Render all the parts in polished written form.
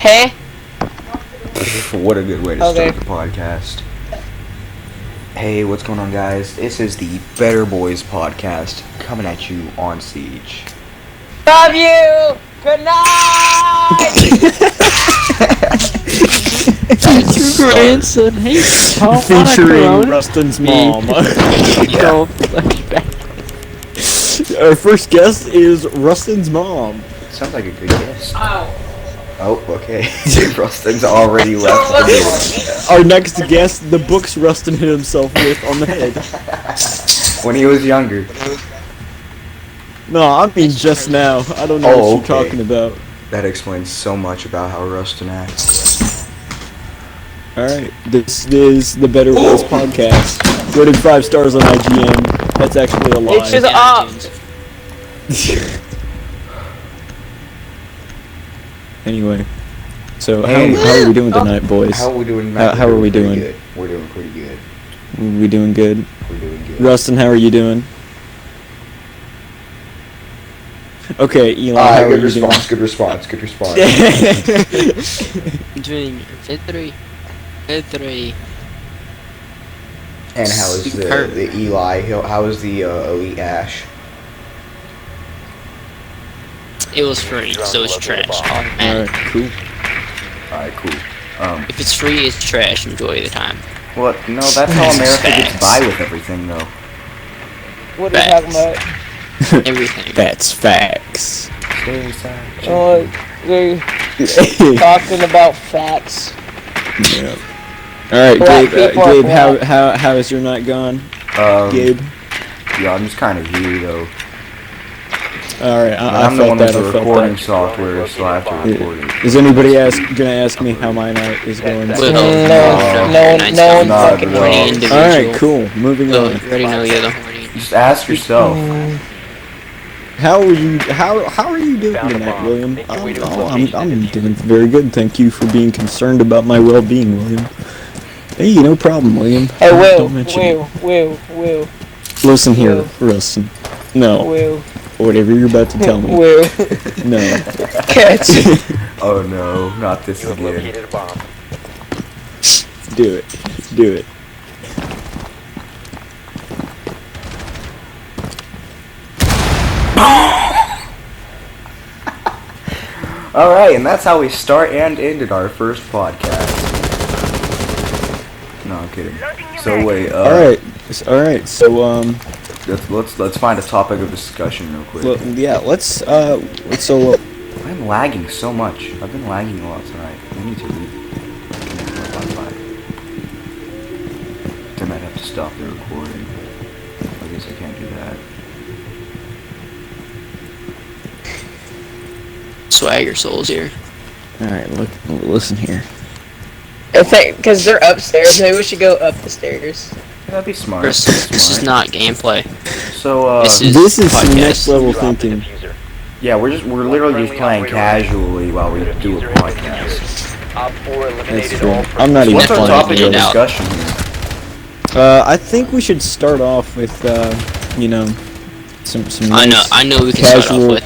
Hey? What a good way to start the podcast. Hey, what's going on, guys? This is the Better Boys podcast coming at you on Siege. Love you! Good night! Grandson, hey, featuring Rustin's mom. Our first guest is Rustin's mom. Sounds like a good guess. Oh, okay. Rustin's already left. Our next guest, the books Rustin hit himself with on the head. When he was younger. No, I mean just now. I don't know what you're talking about. That explains so much about how Rustin acts. Alright, this is the Better Boys podcast. Rated 5 stars on IGN. That's actually a lie. It's just up! Anyway, so how are we doing tonight, boys? How are we doing tonight? How are we doing? Good. We're doing pretty good. We doing good? We're doing good. Rustin, how are you doing? Okay, Eli, how are you doing? Good response. Doing victory. And how is the Eli? How is the Elite Ash? It was free, so it's trash. Alright, cool. If it's free, it's trash. Enjoy the time. Well, no, that's how America gets by with everything, though. What are you talking about? Everything. That's facts. They're talking about facts. Yeah. Alright, Gabe, how is your night gone? Gabe? Yeah, I'm just kind of here, though. Alright, I'm the one with the recording software, so I have to record it. Is anybody gonna ask me how my night is going? No one fucking knows. Alright, cool. Moving on. You already know you're the horny. Just ask yourself. How are you doing tonight, William? I'm doing very good. Thank you for being concerned about my well-being, William. Hey, no problem, William. Hey, Will. Listen here, Wilson. No. Will. Whatever you're about to tell me. Will. No. Catch. Oh no, not this again. Do it. Alright, and that's how we start and ended our first podcast. No, I'm kidding. So wait, Alright, so let's find a topic of discussion real quick. I'm lagging so much. I've been lagging a lot tonight. I need to reconnect my Wi-Fi. I might have to stop the recording. I guess I can't do that. Swagger Souls here. alright, listen here. Because they're upstairs, maybe we should go up the stairs. That'd be smart. This is not gameplay. So this is some next level thinking. Yeah, we're literally just playing casually while we do a podcast. That's true. I'm not even What's our playing topic of it. discussion? I think we should start off with some I know we can casual.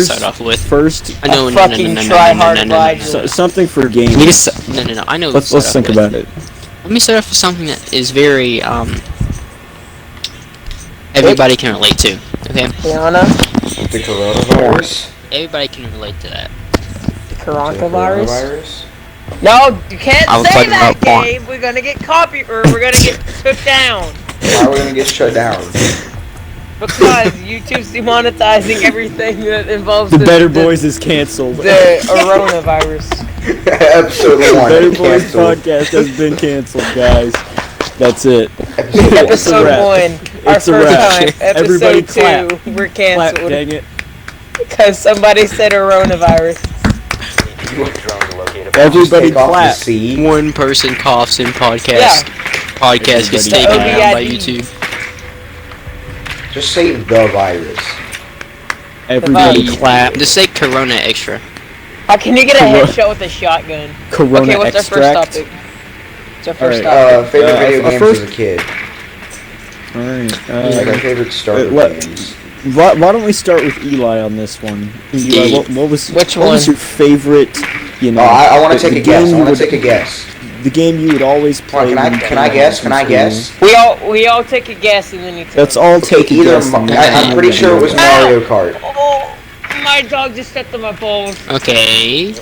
start off with. First, I know. no. Something for gaming. No. I know. Let's think about it. Let me start off with something that is very everybody can relate to. Okay. Rihanna? The coronavirus? Everybody can relate to that. The coronavirus? No, you can't say that, Gabe. We're gonna get we're gonna get took down. Why are we gonna get shut down? Because YouTube's demonetizing everything that involves the Better Boys is canceled. The coronavirus. Episode 1. Better Boys podcast has been canceled, guys. That's it. Episode 1. Our It's a first wrap. time. Everybody Episode clap. 2. We're canceled. Clap, dang it. Because somebody said coronavirus. Everybody clap. One person coughs in podcast. Yeah. Podcast gets taken down by YouTube. Just say the virus. Everybody clap. Just say Corona extra. How can you get a headshot with a shotgun? Corona okay, what's extract. our first topic? What's our first Alright, topic? Favorite video games as a kid. Alright. Like our favorite Star Wars games. Why don't we start with Eli on this one? Eli, what was Which what one? was your favorite you know. Oh, I want to the take a guess. I game want to take a guess. The game you would always Come on, play. can I guess? Can I guess? We all take a guess and then you. Let's all take a guess. I'm pretty sure it was Mario Kart. Oh, my dog just stepped on my balls. Okay.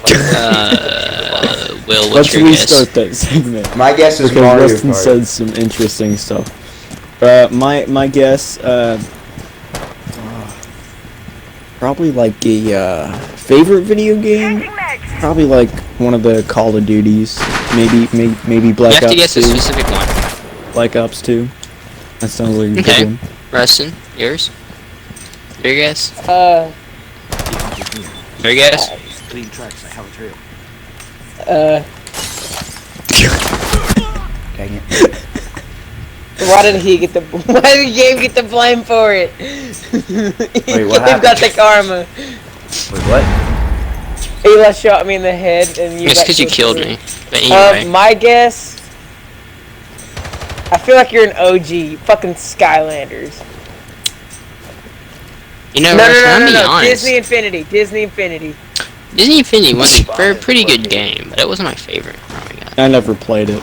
Will, what's Let's your guess? restart that segment. My guess is Because Mario Rustin Kart. said some interesting stuff. My guess, probably like a favorite video game. Probably like one of the Call of Duties. Maybe You Black have to Ops guess 2. a specific one. Black Ops 2. That sounds like a Okay. good one. Rustin, yours? Your guess? Uh, Your guess? Clean tracks, I have a trail. Dang it. why did he get the? Why did Gabe get the blame for it? Wait, what Gabe got happened? the karma. Wait, what? Ela shot me in the head, and you. It's got because you killed killed for me. But anyway. My guess. I feel like you're an OG. Fucking Skylanders. You know, No, Rustin, I'm being no. honest. Disney Infinity. Disney Infinity. Disney Infinity was a pretty good game, but it wasn't my favorite growing up. I never played it.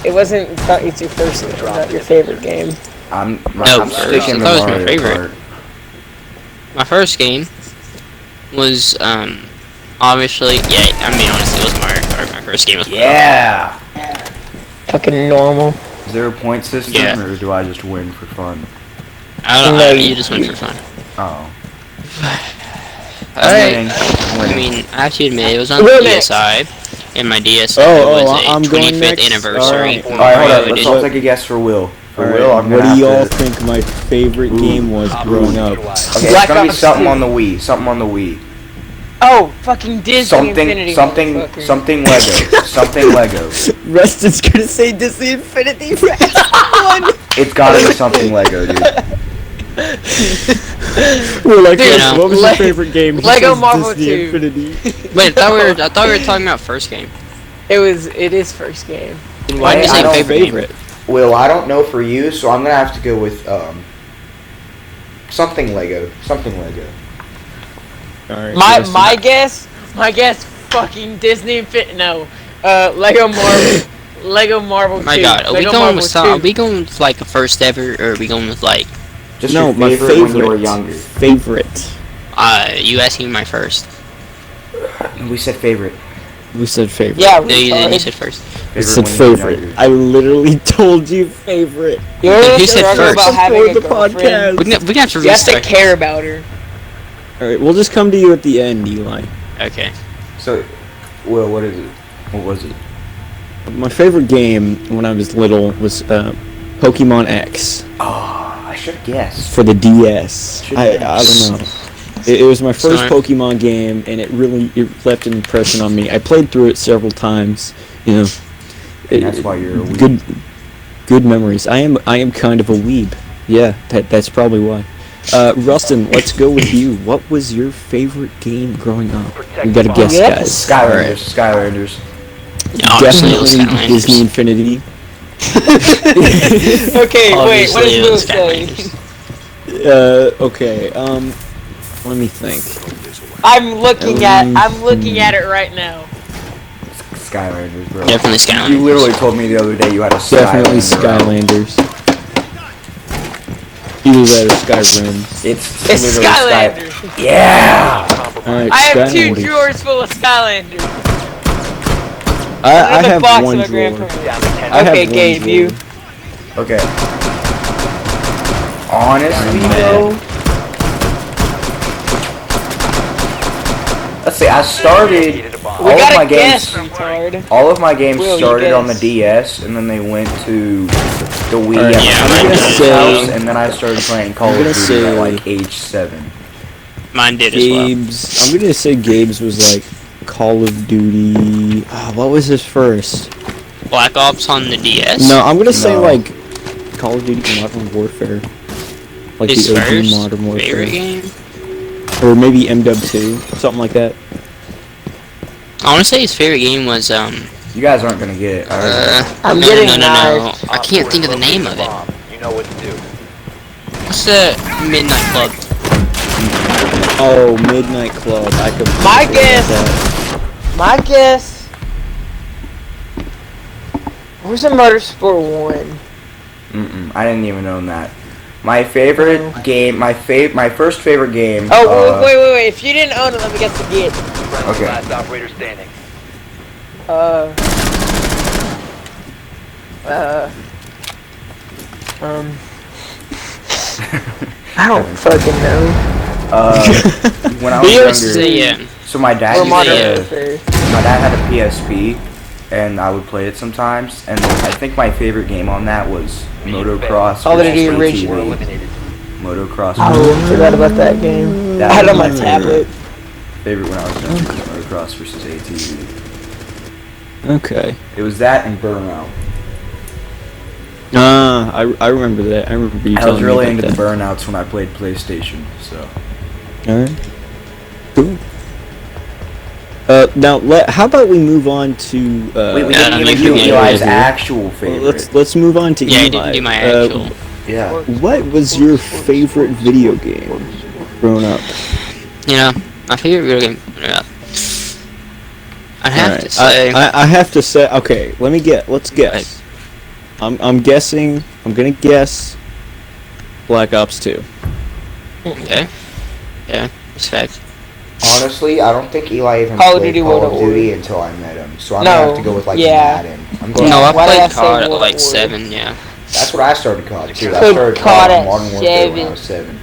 It wasn't. It's your first, not your favorite game. I'm No, sticking to that was my Mario favorite. Kart. My first game was, obviously, yeah, I mean, honestly, it was Mario Kart. My first game was Yeah. Fucking normal. Is there a point system, Yeah. or do I just win for fun? I don't No, know, you just went for fun. Oh. Alright. I'm I winning. mean, I have to admit, it was on the Go next. DSi, and my DSi Oh, was I'm a going 25th next? anniversary. Alright. Alright, hold Mario on. Let's edition. all take a guess for Will. For Alright, Will, I'm what gonna do y'all have to... think my favorite game was growing up? Okay, it's Black gonna be Ops something 2. on the Wii. Something on the Wii. Oh, fucking Disney Infinity. Something Lego. Something Lego. Rustin's gonna say Disney Infinity for one. It's gotta be something Lego, dude. We're like, Dude, Rustin, what was your favorite game? He Lego says Marvel Disney 2. Infinity. Wait, I thought we were talking about first game. It is first game. Then why did you I say don't favorite game? Will, I don't know for you, so I'm gonna have to go with something Lego. Something Lego. Alright, My guess, fucking Disney Infinity. No, Lego Marvel 2. My God, are we Lego going Marvel with 2. are we going with like a first ever, or are we going with like Just No, your my favorite, favorite. when you were younger. Favorite. you asking my first? We said favorite. We said favorite. Yeah, No, you didn't. You retard. said first. I said when you were favorite. younger. I literally told you favorite. You're Who said talking first? about having Before a the girlfriend. We can have to You have to restart. care about her. Alright, we'll just come to you at the end, Eli. Okay. So, Will, what is it? What was it? My favorite game when I was little was Pokemon X Oh, I should have guessed. for the DS. I don't know. It was my first Sorry. Pokemon game, and it left an impression on me. I played through it several times. You know, And that's why you're a weeb. Good memories. I am kind of a weeb. Yeah, that's probably why. Rustin, let's go with you. What was your favorite game growing up? We gotta guess, Yes. guys. Skylanders. Obviously, it was Definitely Disney Skylanders. Infinity. Okay, wait. What Obviously, it does Will was say? Skylanders. Okay. Let me think. I'm looking at it right now. Skylanders, bro. Definitely Skylanders. You literally told me the other day you had a Definitely Skylander. Skylanders. Either that or Skyrim. It's It's literally Skylanders. Yeah! Alright, I have 2 Skylanders. drawers full of Skylanders. I Another have box one of my drawer. grandparents. I have Okay, one Gabe, drawer. you. Okay. Honestly, though, let's see. I started We all of my gotta guess, games. retard. All of my games Will, you started on the guess. DS, and then they went to the Wii Alright, at yeah, my mine parents' did. house, and then I started playing Call I'm of gonna Duty at say- like age 7. Mine did as well. Gabe's. I'm gonna say Gabe's was like Call of Duty. What was his first? Black Ops on the DS. No, I'm gonna say No. like Call of Duty Modern Warfare. Like His the OG first Modern Warfare. favorite game. Or maybe MW2, something like that. I want to say his favorite game was You guys aren't gonna get it. I'm no, getting no. knives. I can't think of the name of it. You know what to do. What's the Midnight Club? Oh, Midnight Club. I could. My guess- That. My guess. Where's the Motorsport 1? I didn't even own that. My favorite game, my first favorite game. Oh, wait. If you didn't own it, let me guess again. Okay. Last operator standing. I don't fucking know. When I was younger, yeah. so my dad Or used Modern to, Warfare. my dad had a PSP, and I would play it sometimes. And I think my favorite game on that was Motocross. Call of versus Duty ATV. original. Motocross. Oh, I forgot about that game. That I had it on was my my tablet. favorite when I was younger. Motocross versus ATV. Okay. It was that and Burnout. I remember that. I remember you I telling was me really about into the that. Burnouts when I played PlayStation. So. Alright. Cool. Now, how about we move on to, We Yeah, didn't you even do can Eli's do it. actual favorite. let's move on to Yeah, Eli. I didn't do my actual. Yeah. What was your favorite video game growing up? You know, my favorite video game. I'd have Alright, to say. I have to say. Okay, let's guess. I'm gonna guess. Black Ops 2. Okay. Yeah, respect. Honestly, I don't think Eli even Call of played Duty Call World of at Duty War. until I met him. So I'm No, gonna have to go with like yeah. Madden. I'm going. No, I Why did I played say COD at World like at War? 7, yeah. That's what I started COD too. I Played started COD COD at Modern Warfare when I 7. was 7.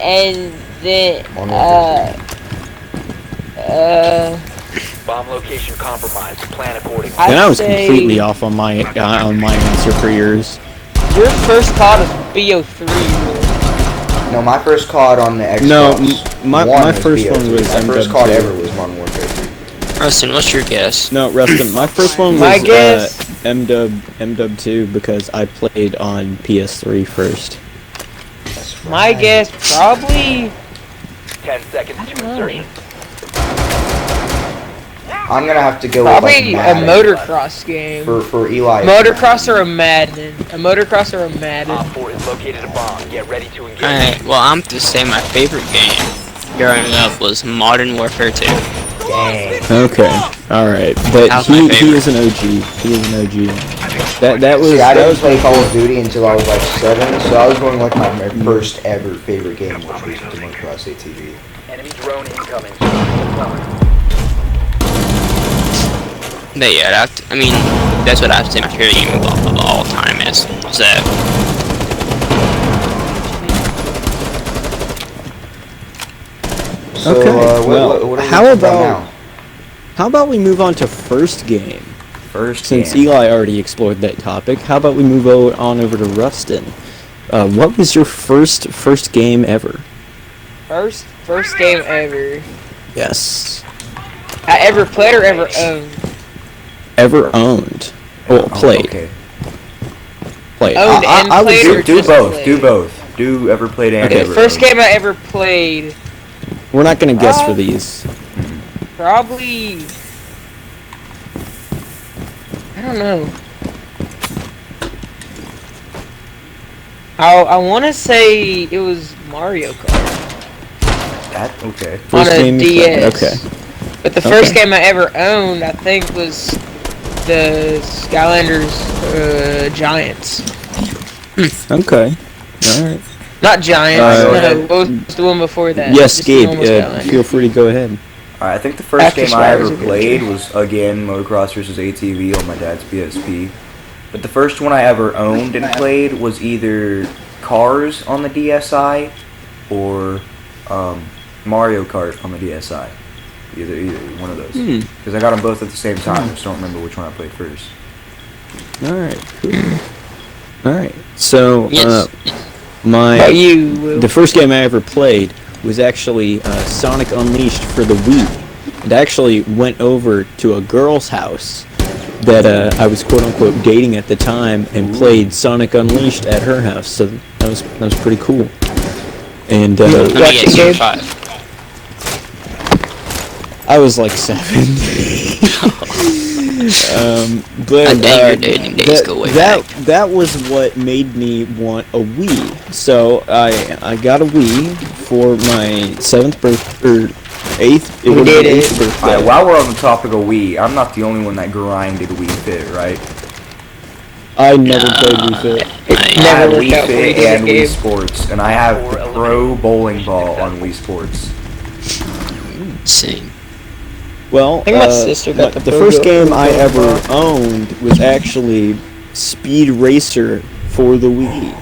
And then, Modern Warfare 3. Bomb location compromised. Plan accordingly. I'd And I was say completely off on my answer for yours. your first COD was BO3. No, my first COD on the Xbox. No, my was first BO3. one was my first MW2. COD ever was Modern Warfare 3. Rustin, what's your guess? No, Rustin, my first one My was guess- MW2 because I played on PS3 first. That's My right. guess, probably. 10 seconds to insertion. I'm gonna have to go Probably with like a Madden motocross game. for Eli. Motocross or a Madden. A motocross or a Madden. Op 4 has located a bomb. Get ready to engage. Alright, well, I'm to say my favorite game growing up was Modern Warfare 2. Dang. Okay, alright, but That was my he favorite. is an OG. He is an OG. That was See, I that didn't was play Call of Duty until I was like 7, so I was going like my first ever favorite game, which was the Motocross ATV. Enemy drone incoming. But yeah, I mean, that's what I have to say my favorite game of all time is. Was that? So, Okay, what are we how talking about- now? How about we move on to first game? First Since game. Eli already explored that topic, how about we move on over to Rustin? What was your first game ever? First game ever. Yes. I ever played or ever owned? Ever owned? Well, Oh, played. okay. Played. Owned and I would played do- or Do just both. played? Do both. Do ever played and Okay, ever First owned. game I ever played, We're not gonna guess for these. probably. I don't know. I want to say it was Mario Kart That okay. First on a game you played, DS. okay. But the first Okay. game I ever owned, I think, was the Skylanders Giants. Okay. Alright. Not Giants. Go no, ahead. what was the one before that? Yes, Just the Gabe, one with Skylanders. feel free to go ahead. Alright, I think the first After game I ever Spiders Adventure. played was again Motocross versus ATV on my dad's PSP. But the first one I ever owned and played was either Cars on the DSi or Mario Kart on the DSi. Either one of those. Because I got them both at the same time. I just don't remember which one I played first. Alright, cool. Alright, so, Yes. my... About you, Will? The first game I ever played was actually Sonic Unleashed for the Wii. It actually went over to a girl's house that I was quote-unquote dating at the time and played Sonic Unleashed at her house, so that was pretty cool. And Let me Got guess, the you're game? 5. I was like 7. But I think your dating days go way back. that was what made me want a Wii. So I got a Wii for my 7th birthday, 8th. It We would did be it. 8th birthday. Alright, while we're on the topic of Wii, I'm not the only one that grinded Wii Fit, right? I never played Wii Fit. I Never have worked Wii out for you, Fit did it, and Wii Gabe? Sports, and I have the Pro Bowling Ball on Wii Sports. Same. Well, think my sister got the the Pro first Bowling game I Ball. ever owned was actually Speed Racer for the Wii.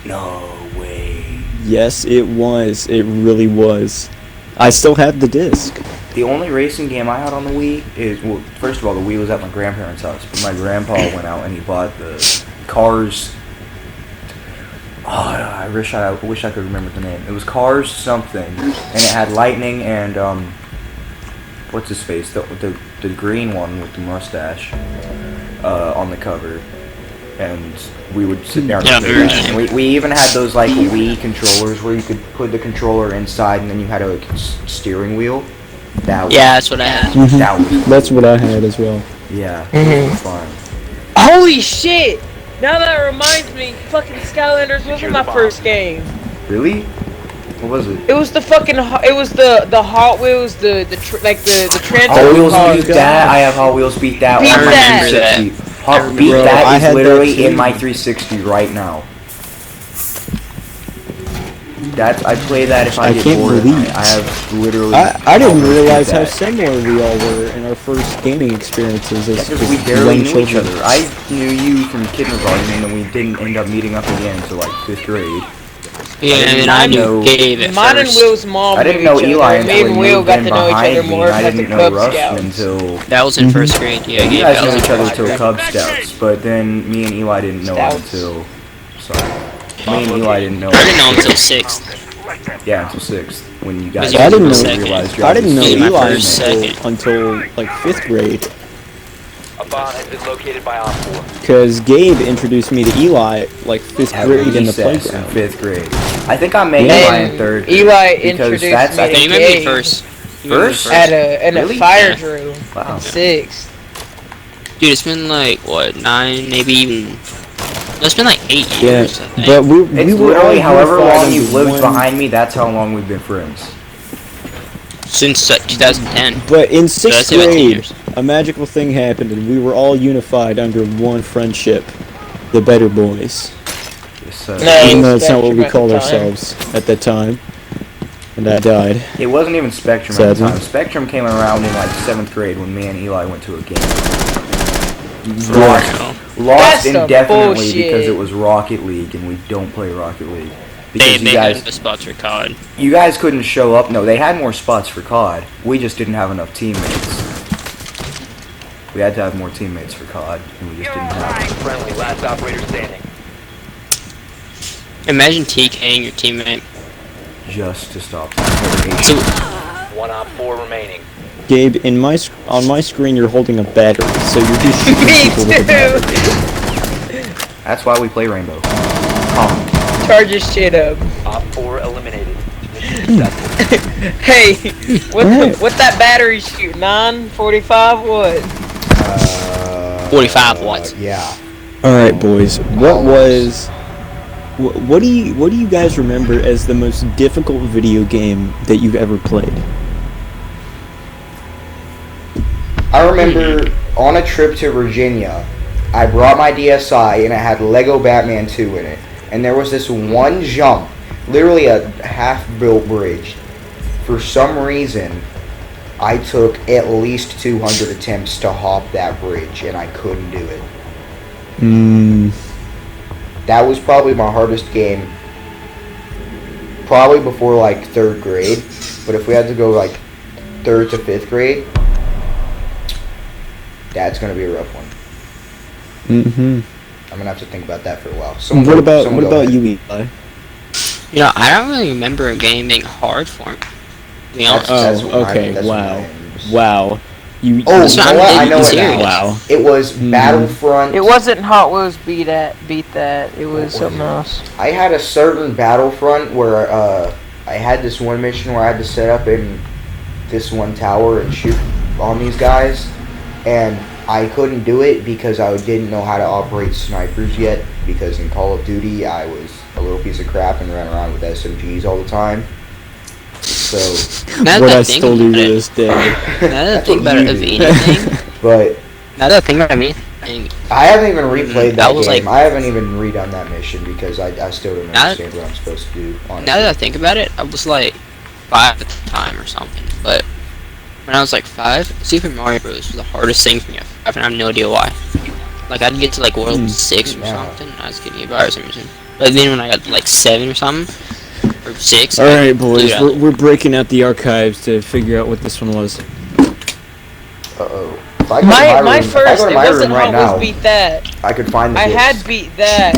No way. Yes, it was. It really was. I still have the disc. The only racing game I had on the Wii is, well, first of all, the Wii was at my grandparents' house, but my grandpa went out and he bought the Cars. Oh, I wish I could remember the name. It was Cars something, and it had Lightning and what's his face, the green one with the mustache, on the cover, and we would sit there and Yeah, play very that. And we even had those like Wii controllers where you could put the controller inside and then you had a steering wheel. That was, Yeah, that's what I had. that was That's what I had as well. yeah, it was fun. Holy shit! Now that reminds me, fucking Skylanders wasn't my first game. Really? What was it? It was the fucking, it was the Hot Wheels, the transfer Hot Wheels cars. beat that. I have Hot Wheels beat that. Beat on my that. 360. Hot beat Bro, that I is had that literally too. in my 360 right now. I play that if I I get can't bored. at believe- night. I have literally. I didn't Hot Wheels realize beat how that. similar we all were in our first gaming experiences as, Because as we barely young knew each children. other. I knew you from kindergarten, and then we didn't end up meeting up again until like 5th grade. Yeah, I didn't and I know- knew Gabe at Mine and first. Will's mom I didn't knew know each Eli other. Me until and he Will moved got in to know each behind other me, more and I as the didn't know Cub Rustin Scouts. until. That was in first grade. Yeah, You Gabe, guys that was knew in each other first till grade. Cub Scouts, but then me and Eli didn't know him Scouts. until. Sorry. Me and Eli didn't know I didn't know until 6th. Yeah, until 6th. When you guys Was I didn't know- realized I didn't know This is my Eli first until like 5th grade, A bomb has been located by Op 4. because Gabe introduced me to Eli like 5th at grade in the recess in playground. 5th grade. I think I met Yeah. Eli in 3rd grade. Eli because introduced that's, me I to Yeah, you think, met me Gabe. first. You met me First? At a Really? fire Yeah. drill. Wow. 6. Dude, it's been like, what, 9, maybe even... No, it's been like 8 Yeah, years, I think. but we It's were literally all however unified long you've under lived one- behind me, that's how long we've been friends. Since 2010. But in So 6th that's about 10 grade, years. a magical thing happened, and we were all unified under one friendship, the Better Boys. Yes, No. Even though was that's not what we Spectrum at called the time. ourselves at that time. And I died. It wasn't even Spectrum at the Sadly. time. Spectrum came around in like 7th grade when me and Eli went to a game. Wow. Lost That's some indefinitely bullshit. because it was Rocket League and we don't play Rocket League. Because They had the spots for COD. you guys couldn't show up. No, they had more spots for COD. We just didn't have enough teammates. We had to have more teammates for COD, and we just didn't have them. Friendly, last operator standing. Imagine TKing your teammate. Just to stop that. So, One Op 4 remaining. Gabe, on my screen you're holding a battery, so you're just shooting Me people with a battery. too! That's why we play Rainbow. Calm. Charge your shit up. Op 4 eliminated. Mission successful. Hey, what that battery shoot? 945 what? 45 watts. Yeah. All right, boys. What do you guys remember as the most difficult video game that you've ever played? I remember on a trip to Virginia, I brought my DSi and it had Lego Batman 2 in it. And there was this one jump, literally a half-built bridge. For some reason, I took at least 200 attempts to hop that bridge and I couldn't do it. That was probably my hardest game. Probably before like 3rd grade. But if we had to go like 3rd to 5th grade, that's gonna be a rough one. Mm-hmm. I'm gonna have to think about that for a while. What about ahead. you, Eli? You know, I don't really remember a game being hard for me. To be honest. That's Oh, what okay. that's Wow. what mine was. Wow. You. Oh, That's you what know what? I'm I know it serious. now. Wow. It was Battlefront. It wasn't Hot Wheels beat that. It was something else. I had a certain Battlefront where I had this one mission where I had to set up in this one tower and shoot on these guys, and I couldn't do it because I didn't know how to operate snipers yet, because in Call of Duty I was a little piece of crap and ran around with SMGs all the time. So, Now What that I I think still do about to it, this day. now that I That's think what about it, you of do. anything, but now that I think about anything, I haven't even replayed That that was game. like- I haven't even redone that mission because I still don't Now- understand what I'm supposed to do. Honestly. now that I think about it, I was like 5 at the time or something. But when I was like 5, Super Mario Bros. Was the hardest thing for me at 5, and I have no idea why. Like I'd get to like world 6 or Yeah. something, and I was getting it by some reason. But then when I got to like 7 or something, or 6. All right, boys, Dude, we're breaking out the archives to figure out what this one was. Uh-oh. If I go to My room, first, if I go to it my wasn't room right Hot Wheels now, beat that. I could find the I disc. had beat that.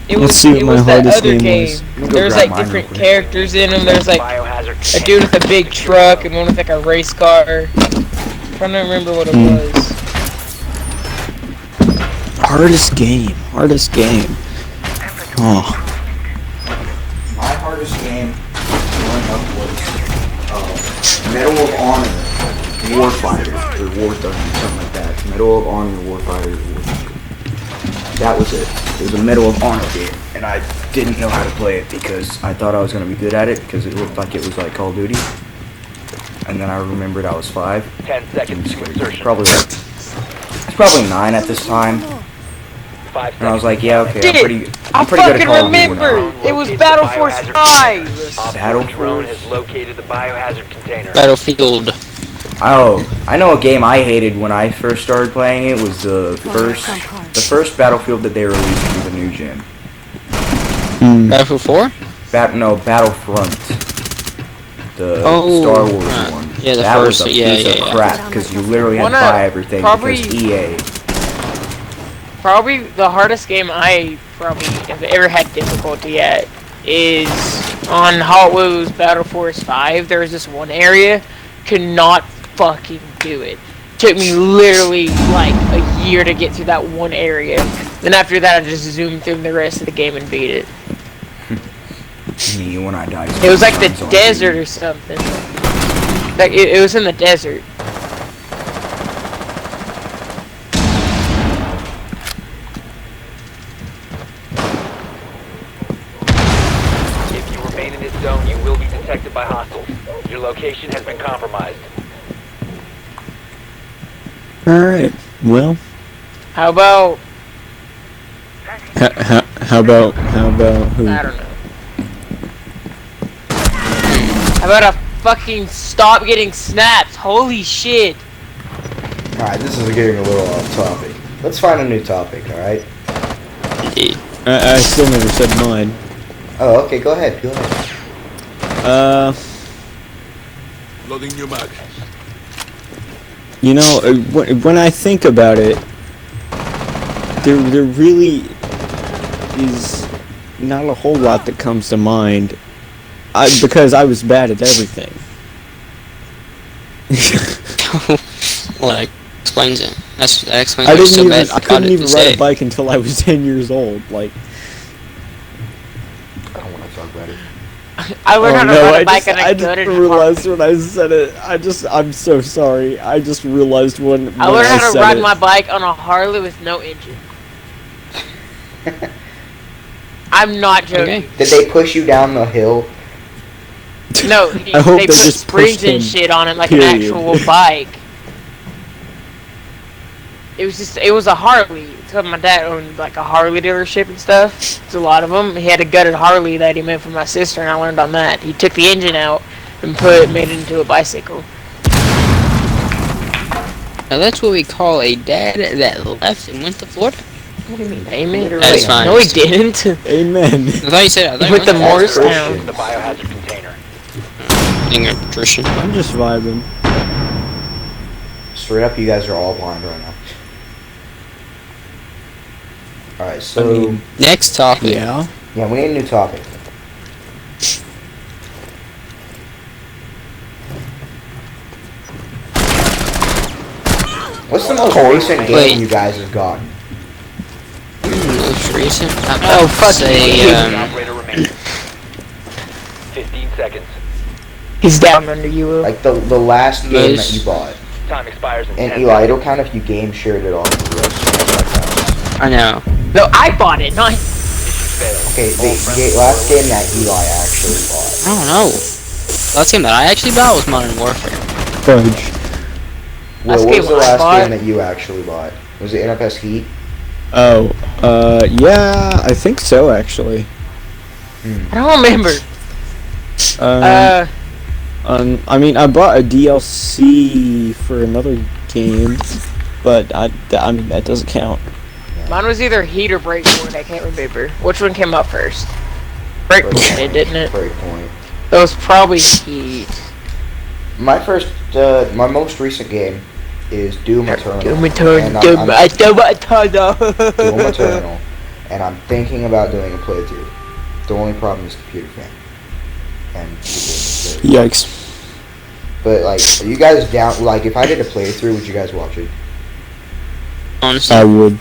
It Let's was see what it my was that hardest other game game. was. Let me go There's grab like mine real different quick. characters in them. There's like Biohazard a dude with a big truck and one with like a race car. I'm trying to remember what it was. Hardest game. Oh, My hardest game growing up was Medal of Honor Warfighter or War Thunder, something like that. Medal of Honor Warfighter or War Thunder. That was it. It was a Medal of Honor game, and I didn't know how to play it because I thought I was going to be good at it because it looked like it was like Call of Duty. And then I remembered I was 5. 10 seconds to insertion. It's probably 9 at this time. 5 And I was seconds. like, yeah, okay, Did I'm it. pretty I good at fucking Call of Duty remember. now. It was Battle Force 5. Op Battle 4 drone Force? has located the biohazard container. Battlefield. Oh, I know a game I hated when I first started playing it was the first Battlefield that they released for the new gen. Battlefield 4? Battlefront. The Oh, Star Wars right. one. Yeah, the that first- was a yeah, piece yeah, of yeah. crap because you literally had to Wanna buy everything probably- because EA. Probably the hardest game I probably have ever had difficulty at is on Hot Wheels Battle Force 5. There was this one area, could not fucking do it. Took me literally like a year to get through that one area. Then after that, I just zoomed through the rest of the game and beat it. Me when I died. It was like the sometimes on desert TV. or something. Like it was in the desert. If you remain in this zone, you will be detected by hostiles. Your location has been compromised. all right. Well, How about how about who? I don't know. How about a fucking stop getting snaps? Holy shit! Alright, this is getting a little off topic. Let's find a new topic, alright? I still never said mine. Oh, okay, go ahead. Loading new mag. You know, when I think about it, there really is not a whole lot that comes to mind. Because I was bad at everything. Well, that explains it. That explains I why you're didn't so even. bad I at couldn't it even to ride say. a bike until I was 10 years old. Like, I don't want to talk about it. I learned how to ride a bike and I I just good realized when I said it. I'm so sorry. I just realized when I learned how to said ride it. my bike on a Harley with no engine. I'm not joking. Okay. Did they push you down the hill? No, I hope they they put just springs pushed and him, shit on it like period. an actual bike. It was a Harley. So my dad owned like a Harley dealership and stuff. It's a lot of them. He had a gutted Harley that he made for my sister, and I learned on that. He took the engine out and made it into a bicycle. Now that's what we call a dad that left and went to Florida. What do you mean, amen? That's fine. No, he didn't. Amen. I thought you said. I thought He went to you Morristown. The biohazard container. meant Christian. I'm just vibing. Straight up, you guys are all blind right now. Alright, so... I mean, Next topic. yeah. yeah, we need a new topic. What's the most recent game Wait. you guys have gotten? Most recent. Oh, fuck say, you. Operator remains. 15 seconds. He's down under you, Will. Like the last game that Most- you bought. Time expires in And 10 Eli, seconds. it'll count if you game shared it on the rest. I know. No, I bought it, not Mission failed. Okay, All the friendly last game that Eli actually bought. I don't know. last game that I actually bought was Modern Warfare. Fudge. Will, Last what game was the I last bought- game that you actually bought? Was it NFS Heat? Oh, yeah, I think so, actually. I don't remember. I mean, I bought a DLC for another game, but I mean, that doesn't count. Mine was either Heat or Breakpoint. I can't remember. Which one came out first? Breakpoint did, didn't it? Breakpoint. It was probably Heat. My most recent game is Doom Eternal. Doom Eternal. And Doom Eternal. Doom Eternal. And I'm thinking about doing a playthrough. The only problem is computer fan. And the game is very Yikes. But like, are you guys down? Like, if I did a playthrough, would you guys watch it? Honestly, I would.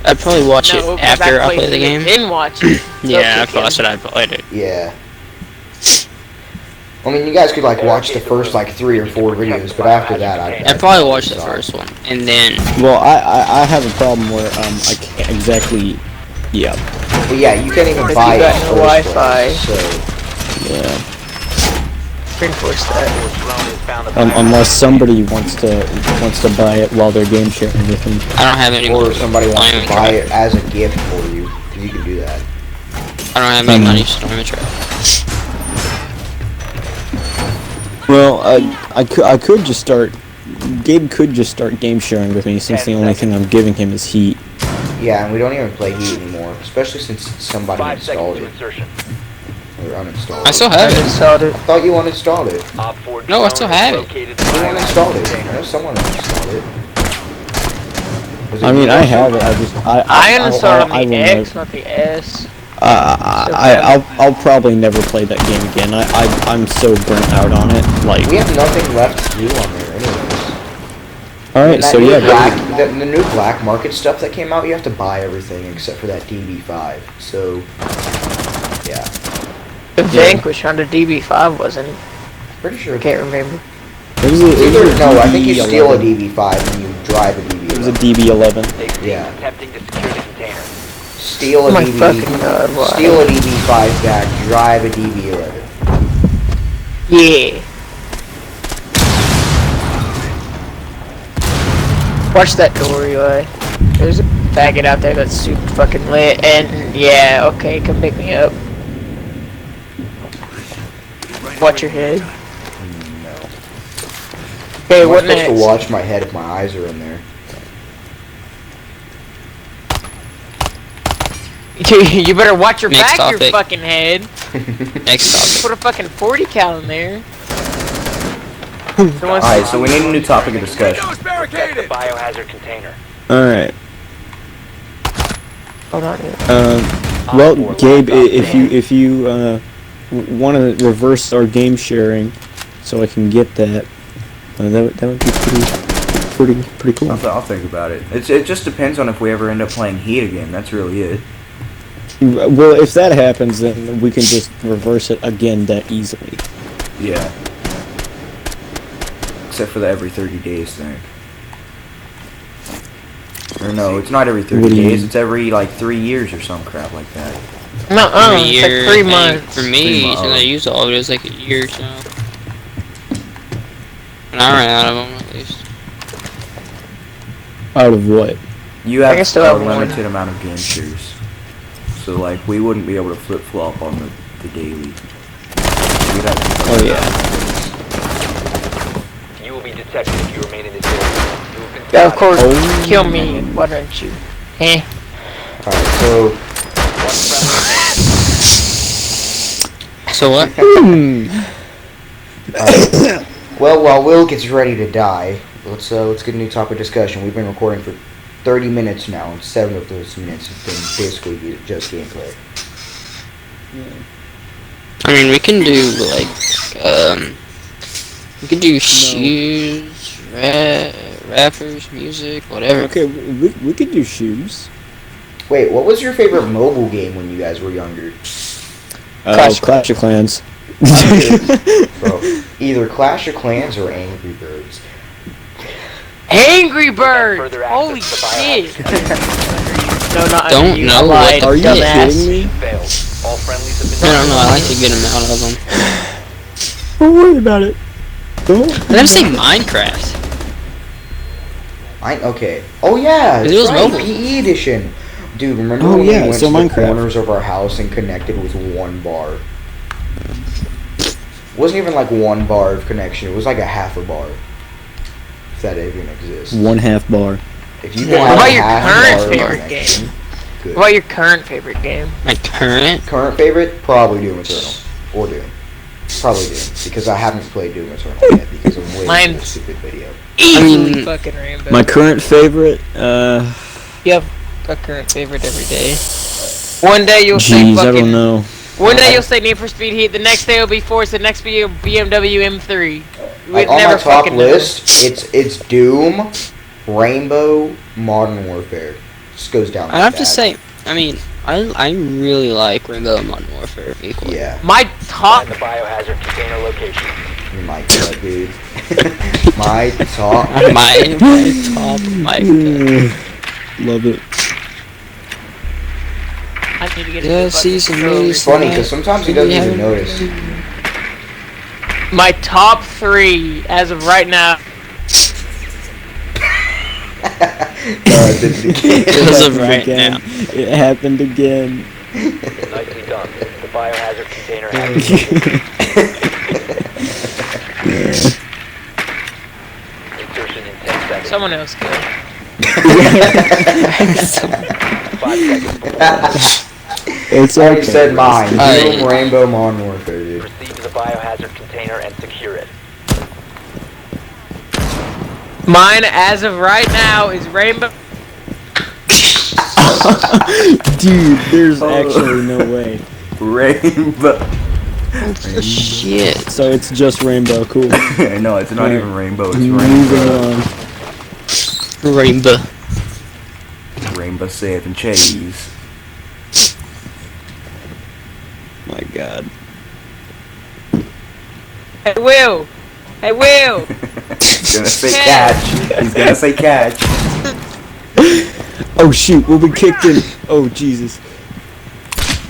I'd probably watch No, it after I play the game. Didn't watch it. Yeah, Okay, that's what I played it. Yeah. I mean, you guys could like watch the first like 3 or 4 videos, but after that, I'd probably watch the first one, and then Well, I have a problem where I can't exactly. Yeah. But yeah, you can't even Because buy you it. got in no the first Wi-Fi. place, So Yeah. Reinforce that. Um, Unless somebody wants to buy it while they're game sharing with me. I don't have any or money. somebody Don't wants even to buy try. it as a gift for you, because you can do that. I don't have any money, so don't even try. Well, I could just start. Gabe could just start game sharing with me since the only thing I'm giving him is Heat. Yeah, and we don't even play Heat anymore, especially since somebody 5 installed seconds to it insertion. or uninstalled I it. still I have it. installed it. I thought you uninstalled it. Op 4 No, I drone still has have it. located the Who uninstalled it? container. I know someone uninstalled it. Was it I mean, you I or have it. someone? I uninstalled on I the will X, never- not the S. I'll probably never play that game again. I'm so burnt out on it. Like, We have nothing left to do on there anyways. all right, And that so new yeah, the new black market stuff that came out, you have to buy everything except for that DB5. So, yeah. The Vanquish on the DB5 wasn't. Pretty sure. I can't remember. it was a No, I think you steal a DB11. DB5 and you drive a It was a DB11. DB11. They Yeah. attempting to secure the container. Steal a Oh my DB. fucking god, why? Steal a DB5 back, drive a DB11. Yeah. Watch that door, Eli. There's a faggot out there that's super fucking lit, and yeah, okay, come pick me up. Watch your head. No. Okay, I'm what supposed to next? watch my head if my eyes are in there. You better watch your Next back, your topic. fucking head. Next topic. Put a fucking 40 cal in there. Alright, so we need a new topic of discussion. Windows Protect the barricaded! biohazard container. All right. Hold on. Well, Gabe, if you want to reverse our game sharing, so I can get that, that would be pretty cool. I'll think about it. It just depends on if we ever end up playing Heat again. That's really it. Well, if that happens, then we can just reverse it again that easily. Yeah. Except for the every 30 days thing. Or no, it's not every 30 What do you days. mean? It's every like 3 years or some crap like that. No, Every it's year, like 3 I think, months. For 3 me, months. since I used all of it, it was like a year or so. And I ran out of them at least. Out of what? You I have can still a have one. limited amount of game shares. So like we wouldn't be able to flip flop on the daily. We'd have to Oh yeah. You will be detected if you remain in this area. You have been Yeah, of spotted. course. Oh. Kill me, why don't you? Eh. Alright, so One friendly So what? well, while Will gets ready to die, let's get a new topic of discussion. We've been recording for 30 minutes now, and 7 of those minutes have been basically just gameplay. I mean, we can do like, we can do shoes, rappers, music, whatever. Okay, we could do shoes. Wait, what was your favorite mobile game when you guys were younger? Clash of Clans. Bro, either Clash of Clans or Angry Birds. Angry Bird! further access Holy to the biohazard shit! No, not Don't you. know I lied, what- Are you dumbass. kidding me? failed. All friendlies have been I don't know, I like to get them out of them. Don't worry about it. Don't. I never say Minecraft. Okay. Oh yeah, It was that's right, mobile. PE edition. Dude, remember Oh, when yeah, we went so to the Minecraft. corners of our house and connected with one bar? It wasn't even like one bar of connection. It was like a half a bar. If that even exists. 1/2 bar. If you What can have about a your half current bar of favorite connection, game? good. What about your current favorite game? My current? Current favorite? Probably Doom Eternal. Or Doom. Probably Doom. Because I haven't played Doom Eternal yet because I'm waiting for Mine's- this stupid video. Easily mean, fucking Rainbow. My current favorite, You have a current favorite every day. One day you'll say jeez, I fucking. don't know. One day you'll say Need for Speed Heat. The next day will be Force. The next be BMW M3. Like, We'd on never my top fucking know. list, it's Doom, Rainbow, Modern Warfare. Just goes down. I like have to that. say, I mean, I really like Rainbow and Modern Warfare equally. Yeah. My top. Find the biohazard container location. You're my cut, dude. My top. My top, my Love it. I need to get Yeah, a fucking season controller. really It's funny because sometimes he doesn't even notice. My top 3 as of right now. As of right again. now. It happened again. Nicely done. The biohazard container has been insertion in 10 seconds. Someone else go. 5 seconds before It's I already okay. said mine. Alright. Doom, Rainbow, Modern Warfare, dude. proceed to the biohazard container and secure it. Mine as of right now is Rainbow. Dude, there's actually no way. Rainbow. Shit. So it's just Rainbow. Cool. No, it's not even Rainbow. It's Moving on. Rainbow. Rainbow 7 cheese. My God. Hey Will. Hey Will. He's gonna say Yeah. catch. He's gonna say catch. Oh shoot, we'll be kicked in. Oh Jesus.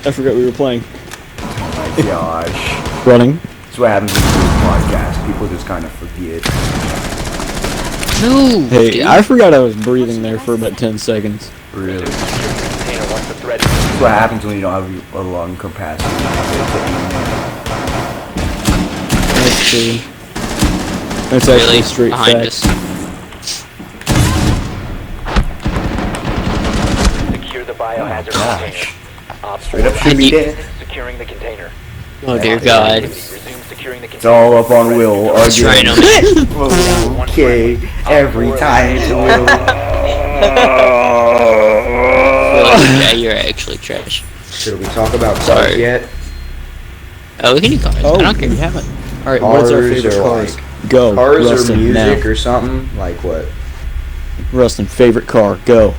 I forgot we were playing. Gosh. Running. That's what happens when you do a podcast. People just kind of forget. No. Hey, dude. I forgot I was breathing there for about 10 seconds. Really. Container once the threat That's what happens when you don't have a lung capacity. That's true. That's actually Really? straight Behind facts. us. secure the biohazard Gosh. container. Op Straight up 4 should be you- dead. securing the container. Oh dear God. Resume securing the It's container. all up on Will It's right again. on me. Okay, every time it's Will. Yeah, you're actually trash. Should we talk about cars Sorry. yet? Oh, we can do cars. Oh, I don't care. we haven't. Alright, what's our Cars favorite are cars? like- Go. Cars or Rustin, music now. or something? Like what? Rustin, favorite car, go.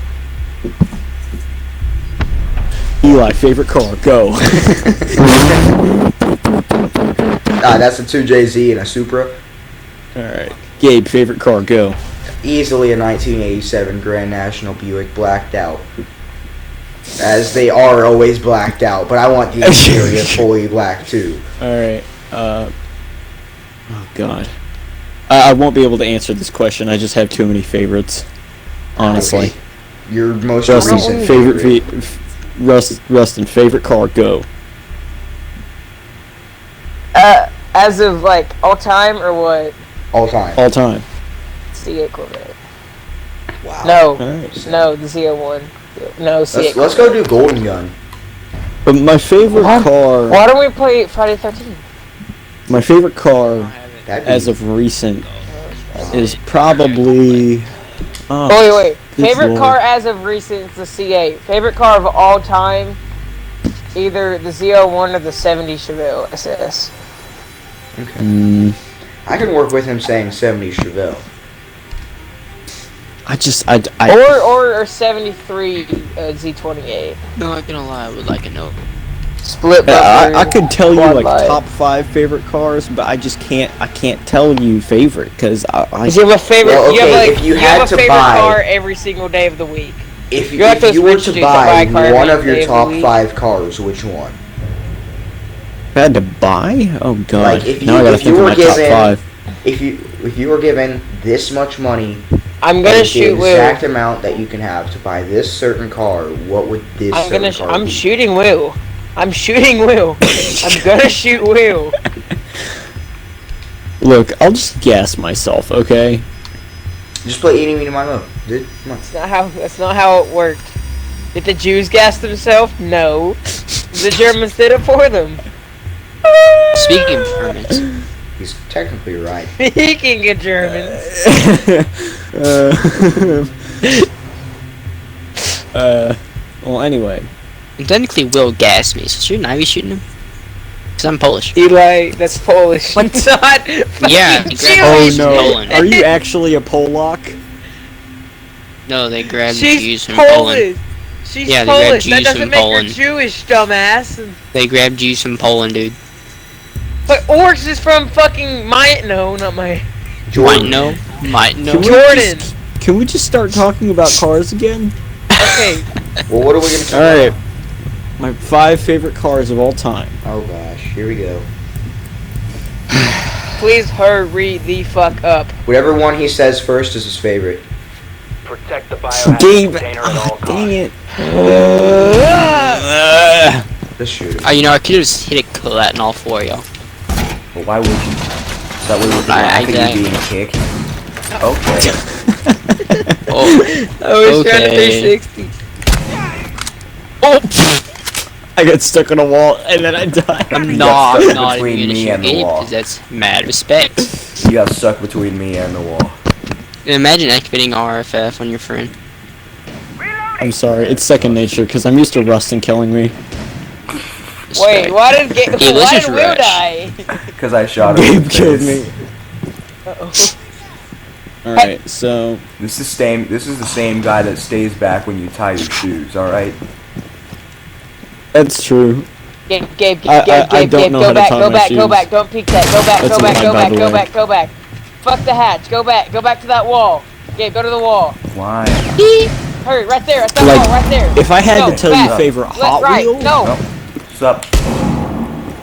Eli, favorite car, go. That's a 2JZ and a Supra. Alright. Gabe, favorite car, go. Easily a 1987 Grand National Buick blacked out. As they are always blacked out, but I want the interior fully black too. Alright, oh god. I won't be able to answer this question, I just have too many favorites. Honestly. Okay. Your most Rustin, recent favorite Rustin, favorite car, go. As of like all time or what? all time. All time. C8 Corvette. Wow. No, Alright. no, the Z01. No, C8. Let's go do Golden Gun. But my favorite What? car, Why don't we play Friday 13th? my favorite car That'd as be- of recent is probably. Oh, Wait. good Favorite lord. car as of recent is the C8. Favorite car of all time, either the Z01 or the 70 Chevelle SS. Mm, I can work with him saying 70 Chevelle. Or 73 Z28. No, I'm gonna lie. I would like a note. Split I could tell you quad like light. top 5 favorite cars, but I just can't. I can't tell you favorite because I Cause you have a favorite. Well, you have okay, like if you have had a to favorite buy- car every single day of the week. If You're like if those you were rich to dudes that buy buy a car one every of your day of the top week. 5 cars, which one? If I had to buy? Oh god. Like, if Now I gotta if you think of were my top given, 5. if you were given this much money, I'm and gonna the shoot Will. exact amount that you can have to buy this certain car, what would this certain car I'm be? shooting Will. I'm shooting Will. I'm gonna shoot Will. Look, I'll just gas myself, okay? Just play Eeny Meeny Miny Moe, dude. Come on. That's not how it worked. Did the Jews gas themselves? No. The Germans did it for them. Speaking of Germans, He's technically right. Speaking of Germans. Well, anyway. and technically Will gassed me, so shouldn't I be shooting him? Because I'm Polish. Eli, that's Polish. What? Not Yeah, fucking he grabbed Oh Jews from no. Poland. Are you actually a Polak? No, they grabbed Jews She's from Poland. Polish. She's Yeah, they grabbed Polish. That Jews doesn't from make Poland. her Jewish, dumbass. They grabbed Jews from Poland, dude. But Oryx is from fucking my no, not my Might know. Might know. Can we Jordan. Can we just start talking about cars again? Okay, Well, what are we gonna talk Alright. about? My 5 favorite cars of all time. Oh gosh, here we go. please hurry the fuck up. Whatever one he says first is his favorite. Protect the biohazard Gabe! container at all Dang costs. it. Just shoot him. Oh, you know, I could have just hit a collat and all 4 of y'all. Well, why would you? So that way we're I- laughing at you being kicked. Okay. Oh, I was trying to Okay. 360. I got stuck on a wall and then I died. I'm You not, got stuck I'm not between even gonna me shoot and the Gabe, wall. because that's mad respect. You got stuck between me and the wall. Imagine activating RFF on your friend. I'm sorry, it's second nature because I'm used to Rustin killing me. Wait, Respect. why did Hey, let's why just did Will rush. die? Because I shot him. in Gabe the killed face. me. Uh-oh. Alright, so This is the same guy that stays back when you tie your shoes. All right. that's true. Gabe, I don't know how go to back, tie go my back, go shoes. back, don't peek that, go back, That's go a back, lie, go by back, the go way. back, go back. Fuck the hatch, go back to that wall. Gabe, go to the wall. Why? Hurry, right there, at that Like, wall, right there. If I had No, to tell back. you favorite Left, Hot right, Wheel, no. What's up?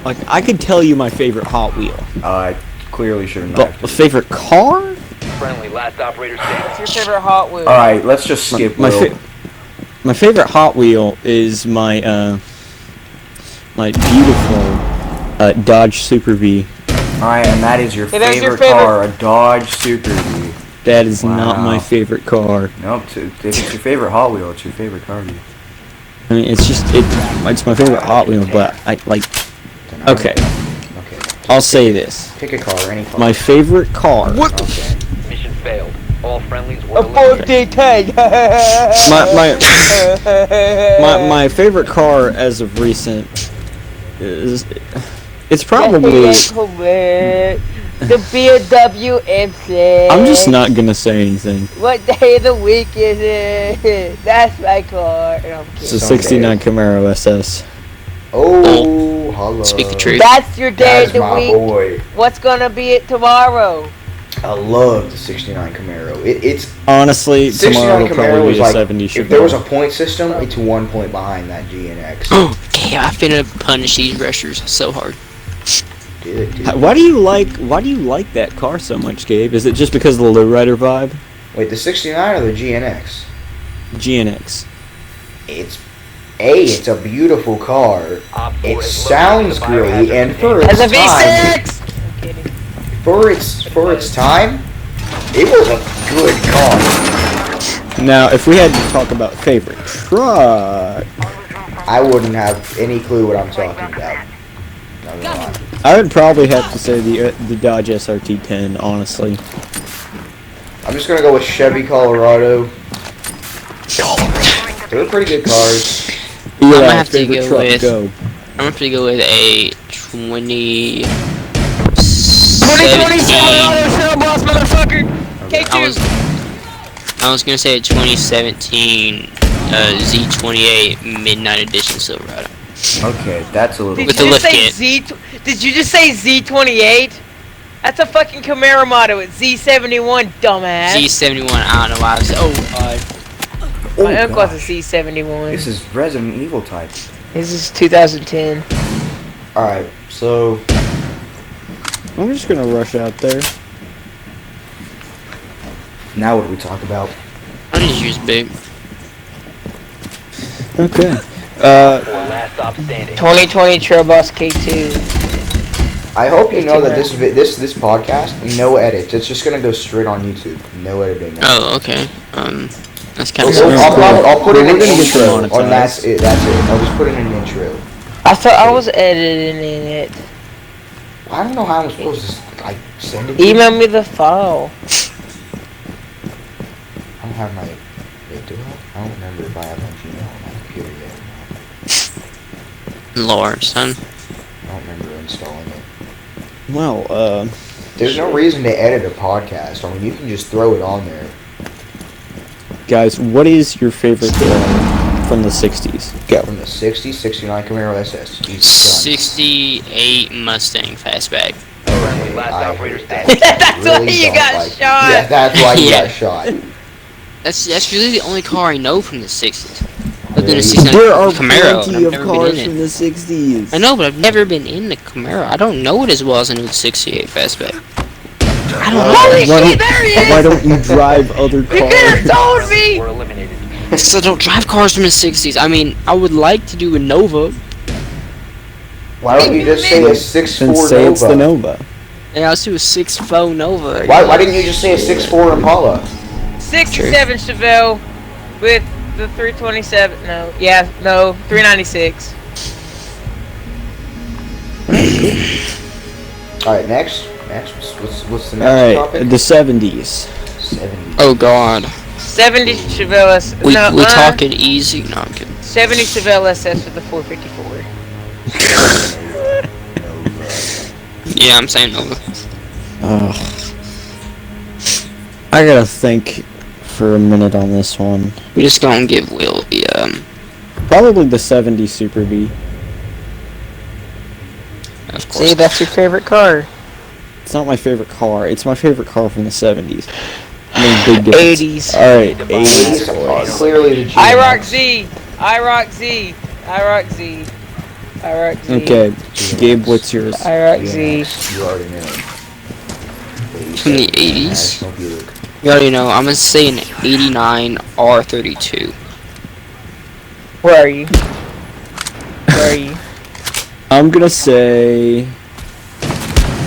like I could tell you my favorite Hot Wheel, I clearly should have but knifed a it. favorite car? Friendly, last operator standing. What's your favorite Hot Wheel? All right, let's just skip My Will. my favorite Hot Wheel is my my beautiful Dodge Super V. All right, and that is your Hey, there's your favorite car, a Dodge Super V. That is not Wow. my favorite car. Nope. If it's your favorite Hot Wheel, it's your favorite car. Dude. I mean, it's my favorite Hot Wheel, but I like. Okay, Okay. I'll say this: Pick a car, any car. my favorite car. Okay. Mission failed. All friendlies were A eliminated. 4010. My favorite car as of recent is it's probably. The BMW M6. I'm just not gonna say anything. What day of the week is it? That's my car. No, I'm It's a kidding. '69 Camaro SS. Oh, hello. Speak the truth. That's your day That's of the my week. boy. What's gonna be it tomorrow? I love the '69 Camaro. It's Honestly, tomorrow 69 will Camaro probably was be a like 70 if there was a point system, it's 1 point behind that GNX. Okay, I finna punish these rushers so hard. Dude. Why do you like that car so much, Gabe? Is it just because of the lowrider vibe? Wait, the '69 or the GNX? GNX. It's a beautiful car. Op 4 It has sounds located the great, biohazard and for container. As a its time, V6. I'm kidding. for its time, it was a good car. Now, if we had to talk about favorite truck, I wouldn't have any clue what I'm talking about. Not gonna lie. I would probably have to say the Dodge SRT10. Honestly, I'm just gonna go with Chevy Colorado. They're pretty good cars. Eli, gonna have to favorite go truck, with- go. I'm gonna have to go with a 20. 2020 Colorado Shell Boss, motherfucker. K2. I was gonna say a 2017 Z28 Midnight Edition Silverado. Okay, that's a little. Did With you the just lift say kit. Did you just say Z28? That's a fucking Camaro model. It's Z71, dumbass. Z71. I don't know why I was. Oh god. Oh, My uncle has gosh. a C71. This is Resident Evil type. This is 2010. Alright, so I'm just gonna rush out there. now what do we talk about? I just use big. Okay. Last stop standing. 2020 Trail Boss K2. I hope you know that this podcast, no edits. It's just gonna go straight on YouTube. No editing. Oh, okay. That's kind of I'll put in We're an gonna get intro. demonetized. And that's it. I'll just put in an intro. I thought I was editing it. I don't know how I'm supposed to like send it. To Email you. me the file. I don't have my. Wait, do I? I don't remember if I have my Gmail on my computer yet. Lord, son. I don't remember installing it. Well, There's no reason to edit a podcast. I mean, you can just throw it on there. guys, what is your favorite from the 60s? Go. From the 60, 69 Camaro SS. He's done. 68 Mustang fastback. Last I operator hate standing. That's why Really you don't got like- shot. Yeah, that's why you Yeah. got shot. That's really the only car I know from the 60s. Other than Yeah, a 69 There are Camaro. and plenty I've of never cars been in from it. the 60s. I know, but I've never been in the Camaro. I don't know it as well as I knew the 68 fastback. I don't know. Holy Why shit, there he is! Why don't you drive other You could have cars? told me! Were eliminated. Because I don't drive cars from the 60s. I mean, I would like to do a Nova. Why don't you just say a 6'4" Then say Nova? it's the Nova. Yeah, let's do a 6'4 Nova. Why didn't you just say a 6'4" Impala? 67 Chevelle with the 327. No, 396. Alright, next. What's the next Alright, topic? the 70s. 70. Oh, God. 70 Chevelle S. We no, talking easy? No, I'm kidding. 70 Chevelle SS with the 454. Yeah, I'm saying Nova. I gotta think for a minute on this one. We just gonna give Will the, Probably the 70 Super B. of course. See, that's your favorite car. It's not my favorite car. It's my favorite car from the 70s. I mean, big difference. 80s. Alright, 80s 80s. are clearly the GMX. IROC Z. IROC Z. IROC Z. IROC Z. Okay, Gabe, what's yours? IROC Z. GMX, you already know. From the 80s? National Buick. You already know, I'm gonna say an 89 R32. Where are you? Where are you? I'm gonna say,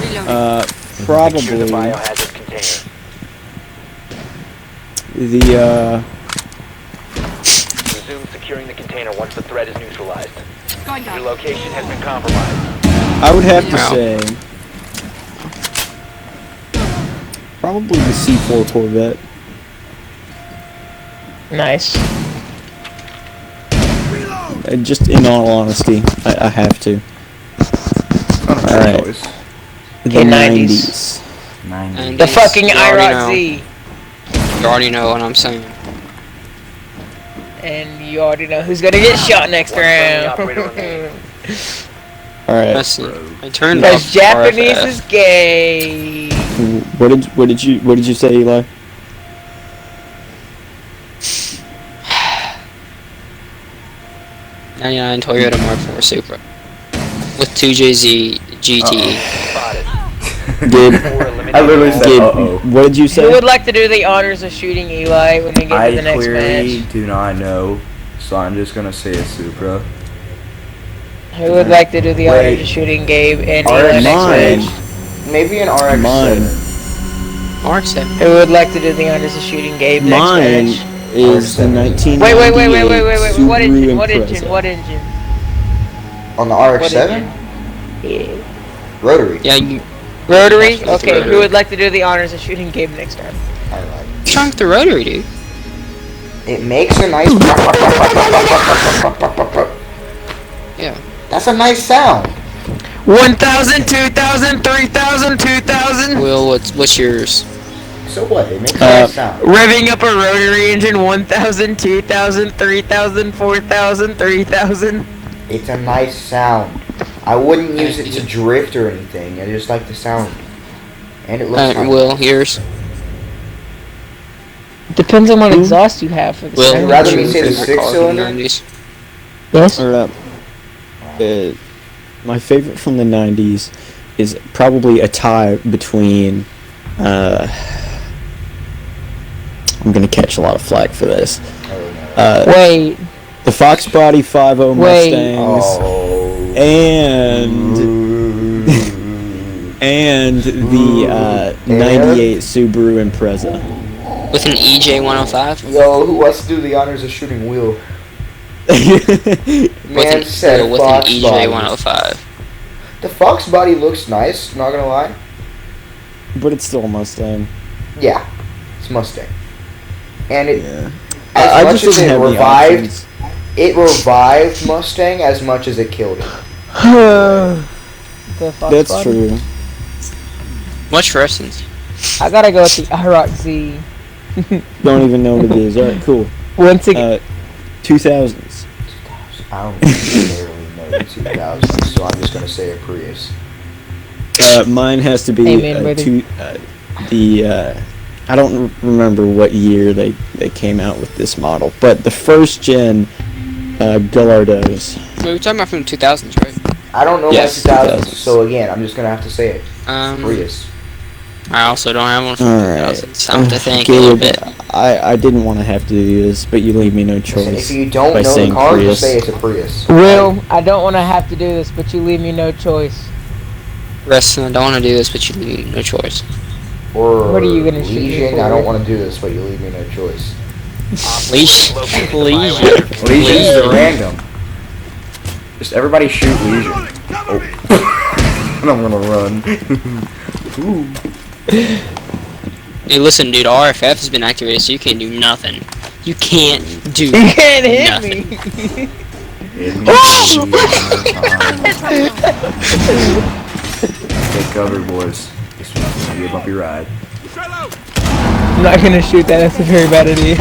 Secure the probably biohazard container. the, Resume securing the container once the threat is neutralized. Your location has been compromised. I would have to Wow. say, probably the C4 Corvette. Nice. Just in all honesty, I have to. Alright. The Okay, 90s. 90. The fucking You already IROC know. Z. You already know what I'm saying. And you already know who's gonna get shot next One friendly operator round. remaining. Alright. Let's see. I turned off Because Japanese RFF. is gay. What did you say, Eli? '99 Toyota Mark IV Supra with 2JZ GTE. Spotted. Gabe, Four eliminated. I literally said, Gabe, uh-oh. what did you Who say? would like to do the honors of shooting Eli when we get to I the next clearly match? do not know, so I'm just gonna say a Supra. Who would like to do the honors Wait. of shooting Gabe and RX Eli next mine. match? Maybe an RX-7. Mine. RX-7. Who would like to do the honors of shooting Gabe Mine next match? is the RX-7. 1998 Wait. What engine? What Impreza. engine? What engine? On the What RX-7? engine? Yeah. Rotary. Yeah, you Rotary? That's with the Okay, rotary. who would like to do the honors of shooting Gabe next time? Alright. chunk the rotary, dude. It makes a nice... Yeah. That's a nice sound. 1,000, 2,000, 3,000, 2,000. Will, what's yours? So what? It makes a nice sound. Revving up a rotary engine 1,000, 2,000, 3,000, 4,000, 3,000. It's a nice sound. I wouldn't use it to drift or anything. I just like the sound. And it looks nice. Will, yours. Depends on what exhaust you have for the Will, sound. rather what's me your say the favorite car from the 6-cylinder? 90s? Yes? Or, my favorite from the 90s is probably a tie between, I'm gonna catch a lot of flack for this. Wait. The Fox Body 5.0 Wait. Mustangs Oh. and the 98 Subaru Impreza. With an EJ 105? Yo, who wants to do the honors of shooting wheel? With Man an, said with an Fox EJ body. 105. The Fox body looks nice, not gonna lie. But it's still a Mustang. Yeah, it's Mustang. And it, Yeah. as I much just as didn't it have the revived, options. it revived Mustang as much as it killed it. The Fox That's body? true. Much for instance. I gotta go with the IROC Z. Don't even know what it is. Alright, cool. Once again, 2000s. I don't barely know the 2000s, so I'm just gonna say a Prius. Mine has to be Amen, brother. I don't remember what year they came out with this model, but the first gen Gallardos. We're talking about from the 2000s, right? I don't know Yes, about 2000s, 2000s. so again, I'm just gonna have to say it. Prius. I also don't have one from Alright. 2000s. I have to think a little bit. I didn't want to have to do this, but you leave me no choice. Listen, if you don't by know the saying car, Prius. just say it's a Prius. Will, I don't want to have to do this, but you leave me no choice. Wrestling, I don't want to do this, but you need no choice. Or What are you gonna shoot me Legion, for? I don't want to do this, but you leave me no choice. Legion. Legion's the random. Just everybody shoot Legion. Oh. And I'm gonna run. Ooh. Hey, listen, dude, RFF has been activated, so you can't do nothing. You can't do You can't hit nothing. me. Take cover, boys. This one's gonna be a bumpy ride. I'm not gonna shoot that. That's a very bad idea.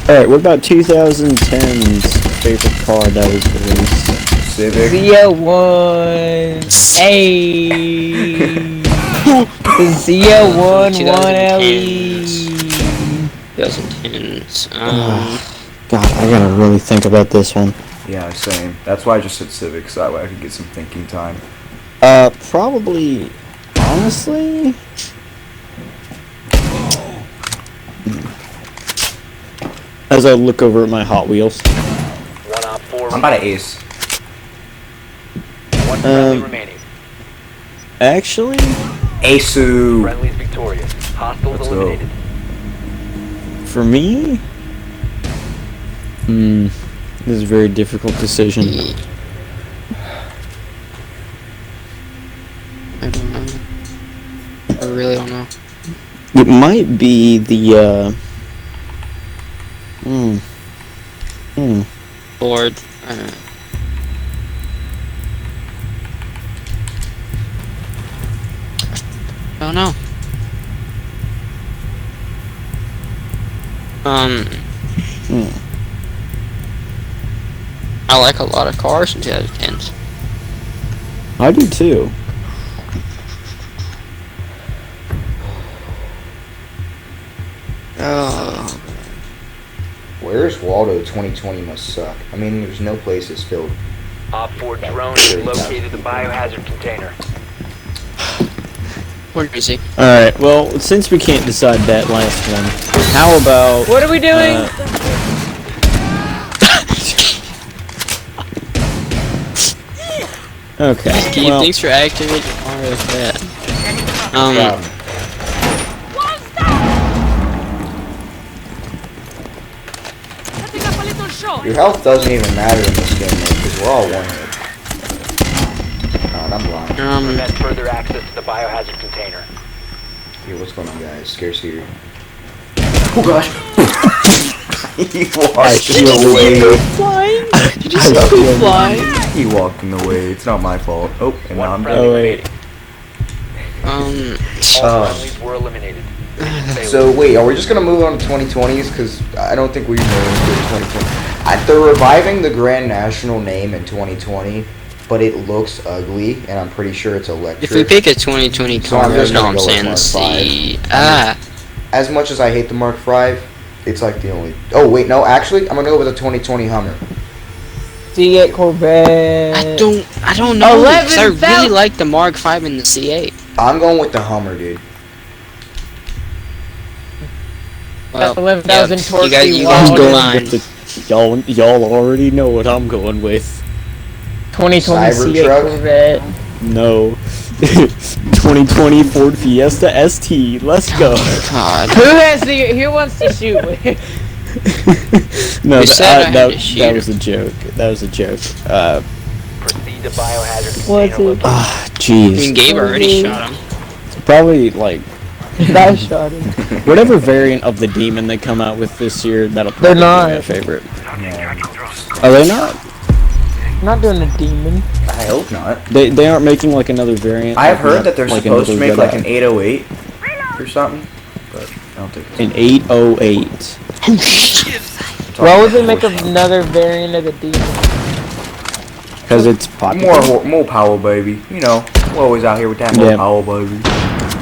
Alright, what about 2010's favorite car that was released? Civic. ZL1. Hey. The ZL1 1LE. 2010s. God, I gotta really think about this one. Yeah, same. That's why I just said Civic, so that way I could get some thinking time. Probably, honestly, as I look over at my Hot Wheels, One op 4 I'm about to ace. One friendly remaining. actually, Asu. Friendly's victorious. Hostiles Let's go. eliminated. for me, this is a very difficult decision. I don't know. I really don't know. It might be the, Bored. I don't know. I like a lot of cars in 2010s. I do too. Oh. Where's Waldo 2020 must suck. I mean, there's no place it's filled. Op 4 drone has located the biohazard container. Where is he? Alright, well, since we can't decide that last one, how about... What are we doing? Okay, Keith, well, thanks for activating RFF. Problem. Your health doesn't even matter in this game, though, because we're all one hit. God, I'm blind. Prevent further access to the biohazard container. Here, what's going on, guys? Scarce here. Oh gosh! He walked in the way. Flying? Did you I see love me you. flying? He walked in the way. It's not my fault. Oh, and now I'm One dead. friendly Oh, wait. remaining. All Oh. friendlies were eliminated. So wait, are we just gonna move on to 2020s? Because I don't think we know into 2020. They're reviving the Grand National name in 2020, but it looks ugly, and I'm pretty sure it's electric. If we pick a 2020 So I'm car, just no, gonna I'm go with saying Mark the V. As much as I hate the Mark V, it's like the only. Oh wait, no, actually, I'm gonna go with a 2020 Hummer. C8 Corvette. I don't know. 'Cause I 11,000 really like the Mark 5 and the C8. I'm going with the Hummer, dude. Well, 11,000 yeah, torque. you guys I'm go going mine. with the y'all already know what I'm going with. 2020 C8 Cybertruck? Corvette. No. 2020 Ford Fiesta ST. Let's go. God. Who wants to shoot with? No, You said I had to shoot that her. was a joke. That was a joke. Proceed to biohazard What's container it? location. Ah, I jeez. mean, Gabe already shot him. Probably like I shot him. whatever variant of the demon they come out with this year. That'll They're probably not. be my favorite. Yeah. Are they not? I'm not doing a demon. I hope not. They aren't making like another variant. I've like, heard not that they're like supposed to another make like an Jedi. 808 or something, but I don't think it's An 808. Why would they make another variant of the demon? Because it's popular. more power, baby. You know, we're always out here with that Yeah. more power, baby.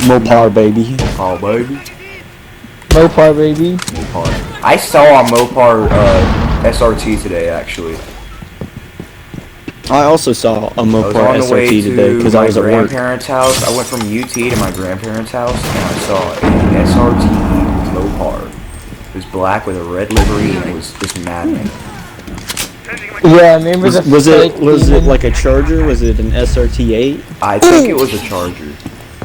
Mopar, baby. Power, baby. Mopar baby. Mopar. I saw a Mopar SRT today, actually. I also saw a I was Mopar on the way SRT today to because I my was at work. grandparents' house. I went from UT to my grandparents' house, and I saw a SRT Mopar. It was black with a red livery, and it was just maddening. Yeah, remember Was the it fake demon? like a Charger? Was it an SRT8? I think it was a Charger.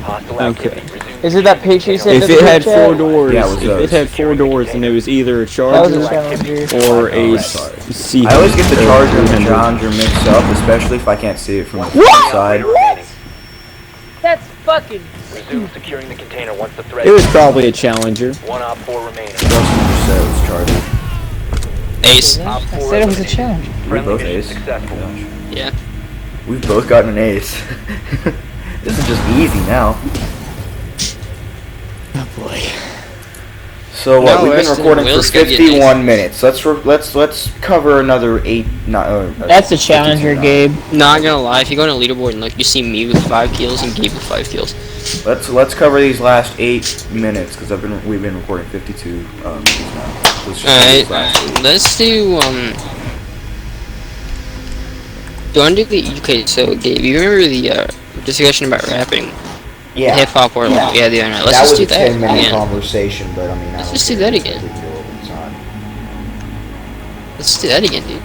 Hostile Okay. activity resumed. Is it that picture you said? If to it the had group chat? four doors, Yeah, it was if those. it had four doors, then it was either a That was Charger a Challenger. or a Oh, sorry. C. I always get the Charger and the 300. Challenger mixed up, especially if I can't see it from the What? side. Remaining. That's fucking. Resume securing the container once the threat It was is probably a Challenger. one op 4 remaining. Justin just said it was Charger. Ace. Op I 4 said it was a eliminated. challenge. Friendly both mission ace. successful. Yeah. We've both gotten an ace. This is just easy now. Oh boy. So No, we've been Weston, recording for Will's gonna get 51 minutes. Let's cover another 8. That's a Challenger, 52 now. Gabe. Not gonna lie, if you go on a leaderboard and look, you see me with 5 kills and Gabe with 5 kills. Let's cover these last 8 minutes because we've been recording 52 minutes now. Let's just cover Alright, these last 8. let's do, do you want to do the, okay, so Gabe, you remember the, discussion about rapping? Yeah, Hip hop or, yeah, the other night. Let's that just was do a that 10-minute again. conversation, but I mean, Let's just do that again. Let's do that again, dude.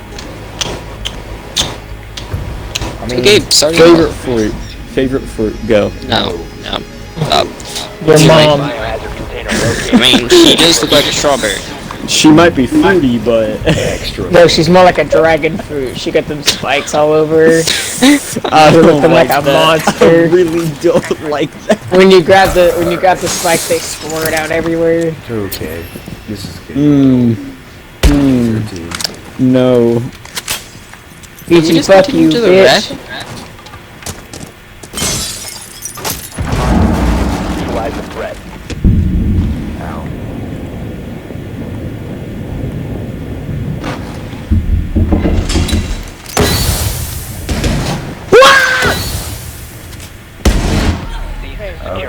I So mean, Gabe, starting Favorite off. fruit. Favorite fruit. Go. No, no. Stop. Your She might- mom. Biohazard container I located. mean, she does look like a strawberry. She might be fruity, but extra. No, she's more like a dragon fruit. She got them spikes all over her. I don't looking like like a that. monster. I really don't like that. When you grab the spikes, they squirt out everywhere. Okay, this is good. Mmm. Mmm. 13. No. Can we BT, just fuck continue you, to the bitch. rap? Neutralize the threat. Ow.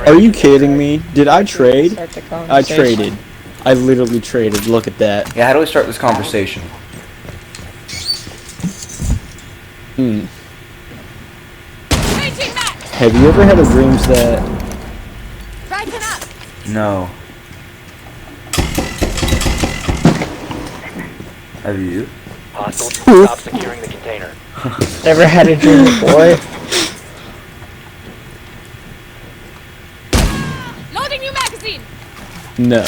Are you kidding me? Did I trade? Start the I conversation. traded. I literally traded. Look at that. Yeah, how do we start this conversation? Hmm. Have you ever had a dreams that No. Have you? Hostiles stop securing the container. Never had a dream before. Loading new magazine. no?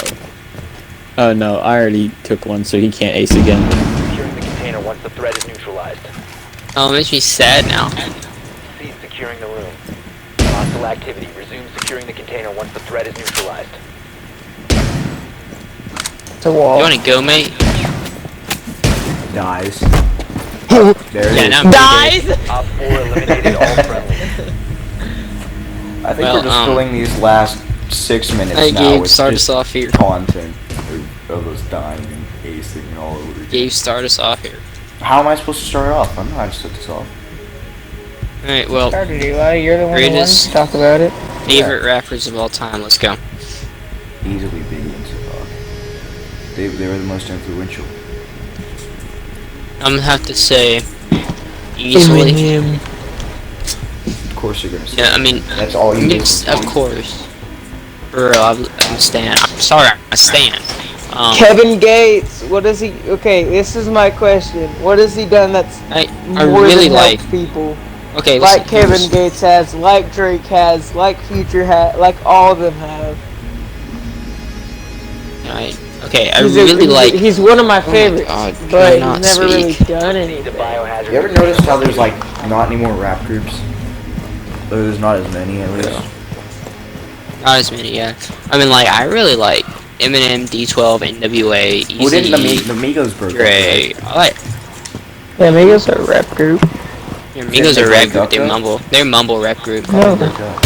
Oh no, I already took one, so he can't ace again. Securing the container once the threat is neutralized. Oh, it makes me sad now. Cease securing the room. Hostile activity. Resume securing the container once the threat is neutralized. It's a wall. You wanna go, mate? Dies. There it Yeah, is. now I'm Dies! Op 4 eliminated all friendlies. I think Well, we're just filling these last 6 minutes Hey, now Gabe, with start just us off here. content of us dying and acing and all over again. Gabe, start us off here. How am I supposed to start off? I don't know how to set this off. Alright, well, Started, Eli. You're the one who wanted Greatest- to talk about it. favorite rappers of all time, let's go. Easily Biggie and Tupac. They were the most influential. I'm gonna have to say easily. Eminem. Of course you're gonna say. Yeah, I mean, That's all you do. yes, of course. Bro, I'm Stan. I'm sorry, I'm Stan. Kevin Gates. What does he? Okay, this is my question. What has he done that's I more really than like. helped people? Okay, Like listen, Kevin here's- Gates has, like Drake has, like Future has, like all of them have. Okay, I He's really like. He's one of my my favorites, God, can I but not he's never really speak? done The anything. biohazard. You ever notice how there's like not any more rap groups? Or there's not as many at least. Not as many, yeah. I mean, like, I really like Eminem, D12, NWA, Well, didn't Eazy, the Migos broke up, Dre. right? I like. Yeah, Migos are a rap group. Yeah, Didn't Migos they are a rap break group. up, They're though? mumble. They're mumble rap group. No, Broke up.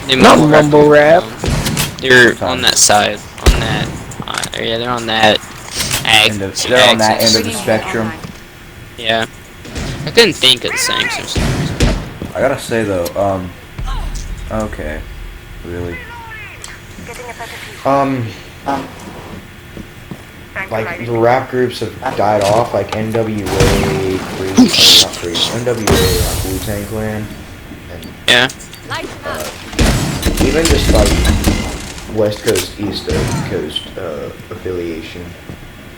They're not mumble mumble rap. They're on that side. On that. Yeah, they're on that. They're on that end of the spectrum. Yeah. I couldn't think of the same. I gotta say though, okay, really, like the rap groups have died off, like NWA, NWA, Wu-Tang Clan, and Yeah. even just like West Coast, East Coast affiliation.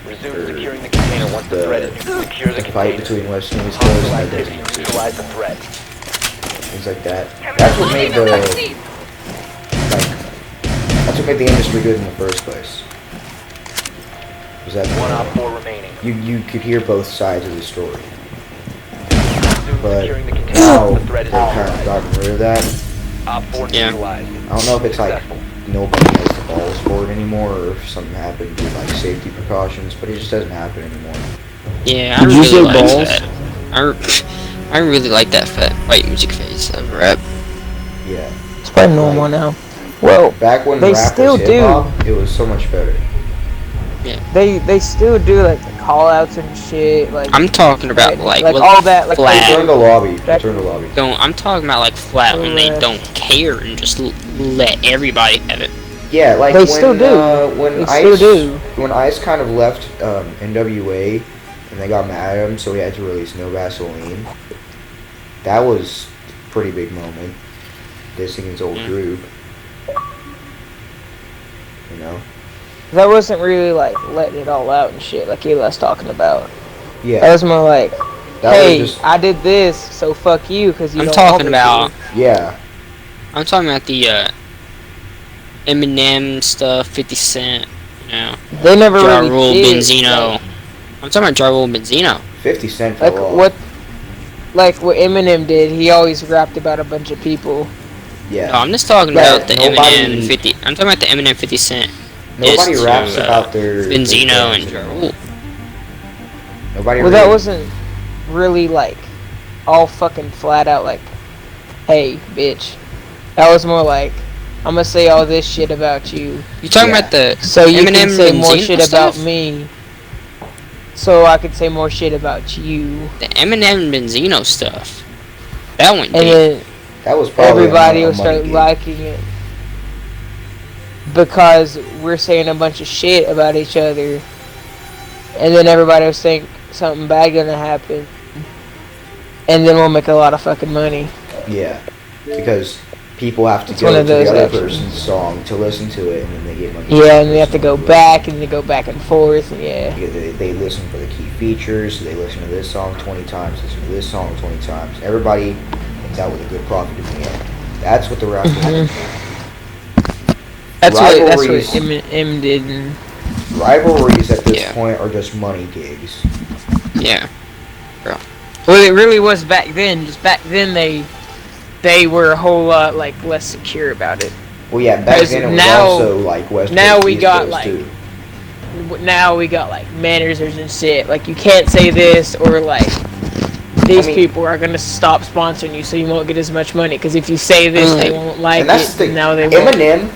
Resume securing the container once the threat is secure the The fight container. between West and East Coast, Hostile that activity. doesn't Neutralize the threat. things like that. That's what made the the industry good in the first place. Was that One op 4 remaining. you could hear both sides of the story. Resume But securing the container now once the they've threat is kind of neutralized. gotten rid of that. Op 4 Yeah. neutralized. I don't know if it's like Successful. nobody has the balls for it anymore, or if something happened with like safety precautions, but it just doesn't happen anymore. Yeah, I Did you really say like balls? that. I really like that white music phase of rap. Yeah. It's probably normal now. Well, Back when They rap still was hip hop, it was so much better. they still do like the call outs and shit. Like I'm talking about like what all that. Like flat. Turn the lobby. Back- Turn the lobby. Don't. I'm talking about like flat when they Correct. don't care and just let everybody have it. Yeah, like They when still do. when They Ice still do. when Ice kind of left NWA and they got mad at him, so he had to release No Vaseline. That was a pretty big moment. Dissing his old group. You know? that wasn't really like letting it all out and shit. Like Eli's talking about. That Yeah. was more like, That hey, was just I did this, so fuck you, because you I'm don't talking want me about. yeah. I'm talking about the Eminem stuff, 50 Cent. You know, to. They never Ja really Rule, did. Benzino. I'm talking about Ja Rule, Benzino. 50 Cent Like, fell off. like what Eminem did. He always rapped about a bunch of people. Yeah. No, I'm just talking Yeah, about the nobody- Eminem 50. I'm talking about the Eminem 50 Cent. Nobody diss raps to, about their Benzino their and fans Ja anymore. Rule. Nobody Well, that really- wasn't really like all fucking flat out like, hey, bitch. That was more like, I'm gonna say all this shit about you, You talking Yeah. about the so you Eminem can say more Benzino shit stuff? about me, so I can say more shit about you. The Eminem Benzino stuff? That went And deep. then That was probably everybody a will money start gig. liking it because we're saying a bunch of shit about each other, and then everybody will think something bad gonna happen, and then we'll make a lot of fucking money. Yeah, because people have to It's go one to of the those other actions. person's song to listen to it, and then they get money. Yeah, and they have to go back, and they go back and forth, and yeah. Yeah, they listen for the key features. They listen to this song 20 times. Listen to this song 20 times. Everybody comes out with a good profit in the end. That's what the rap is. That's what Rivalries. M did. And Rivalries at this Yeah. point are just money gigs. Yeah. well, it really was back then. Just back then, they were a whole lot like less secure about it. Well, yeah, back Because then it was now- also like West now Coast, we East got, Coast, like, too. Now we got like managers and shit. Like you can't say this, or like these I mean- people are gonna stop sponsoring you, so you won't get as much money. Because if you say this, they won't like And that's it. the thing. Now they won't. Eminem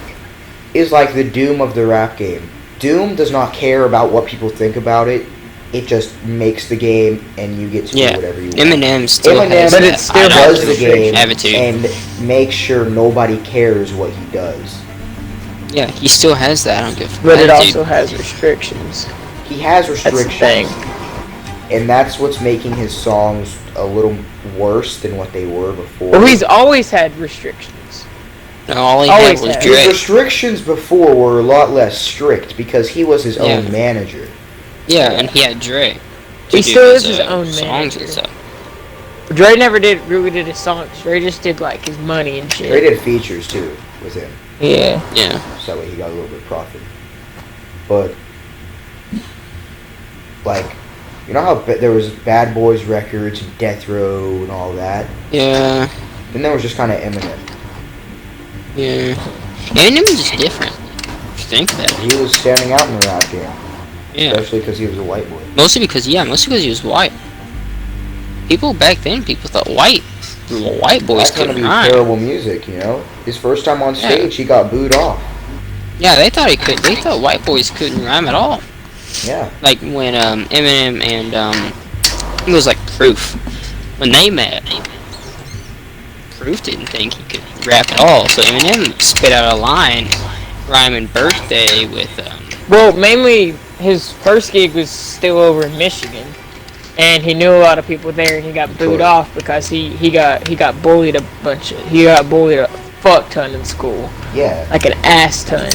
is like the Doom of the rap game. Doom does not care about what people think about it. It just makes the game, and you get to Yeah. do whatever you want. Eminem still Eminem has But that it still idol does the game attitude. and makes sure nobody cares what he does. Yeah, he still has that. I don't give a But it attitude. also has restrictions. He has That's the restrictions. thing. and that's what's making his songs a little worse than what they were before. Well, he's always had restrictions. No, all he Always had was had. His Dre. restrictions before were a lot less strict because he was his own manager. Yeah, and he had Dre. to He do still is his, his own songs manager. and stuff. Dre never really did his songs. Dre just did like his money and shit. They did features too with him, Yeah. Yeah. so that way he got a little bit of profit. But like, you know how there was Bad Boys Records and Death Row and all that. Yeah. Then there was just kind of Eminem. Yeah. Eminem is just different. If you think that. He was standing out in the rap game, Yeah. especially because he was a white boy. Mostly because he was white. People back then, people thought white boys That's gonna couldn't be rhyme. terrible music, you know. His first time on Yeah. stage, he got booed off. Yeah, they thought they thought white boys couldn't rhyme at all. Yeah. Like when Eminem and it was like Proof, when they met, Proof didn't think he could rap at all. So Eminem spit out a line rhyming birthday with Well, mainly his first gig was still over in Michigan, and he knew a lot of people there, and he got booed off because he got bullied a fuck ton in school, Yeah. like an ass ton,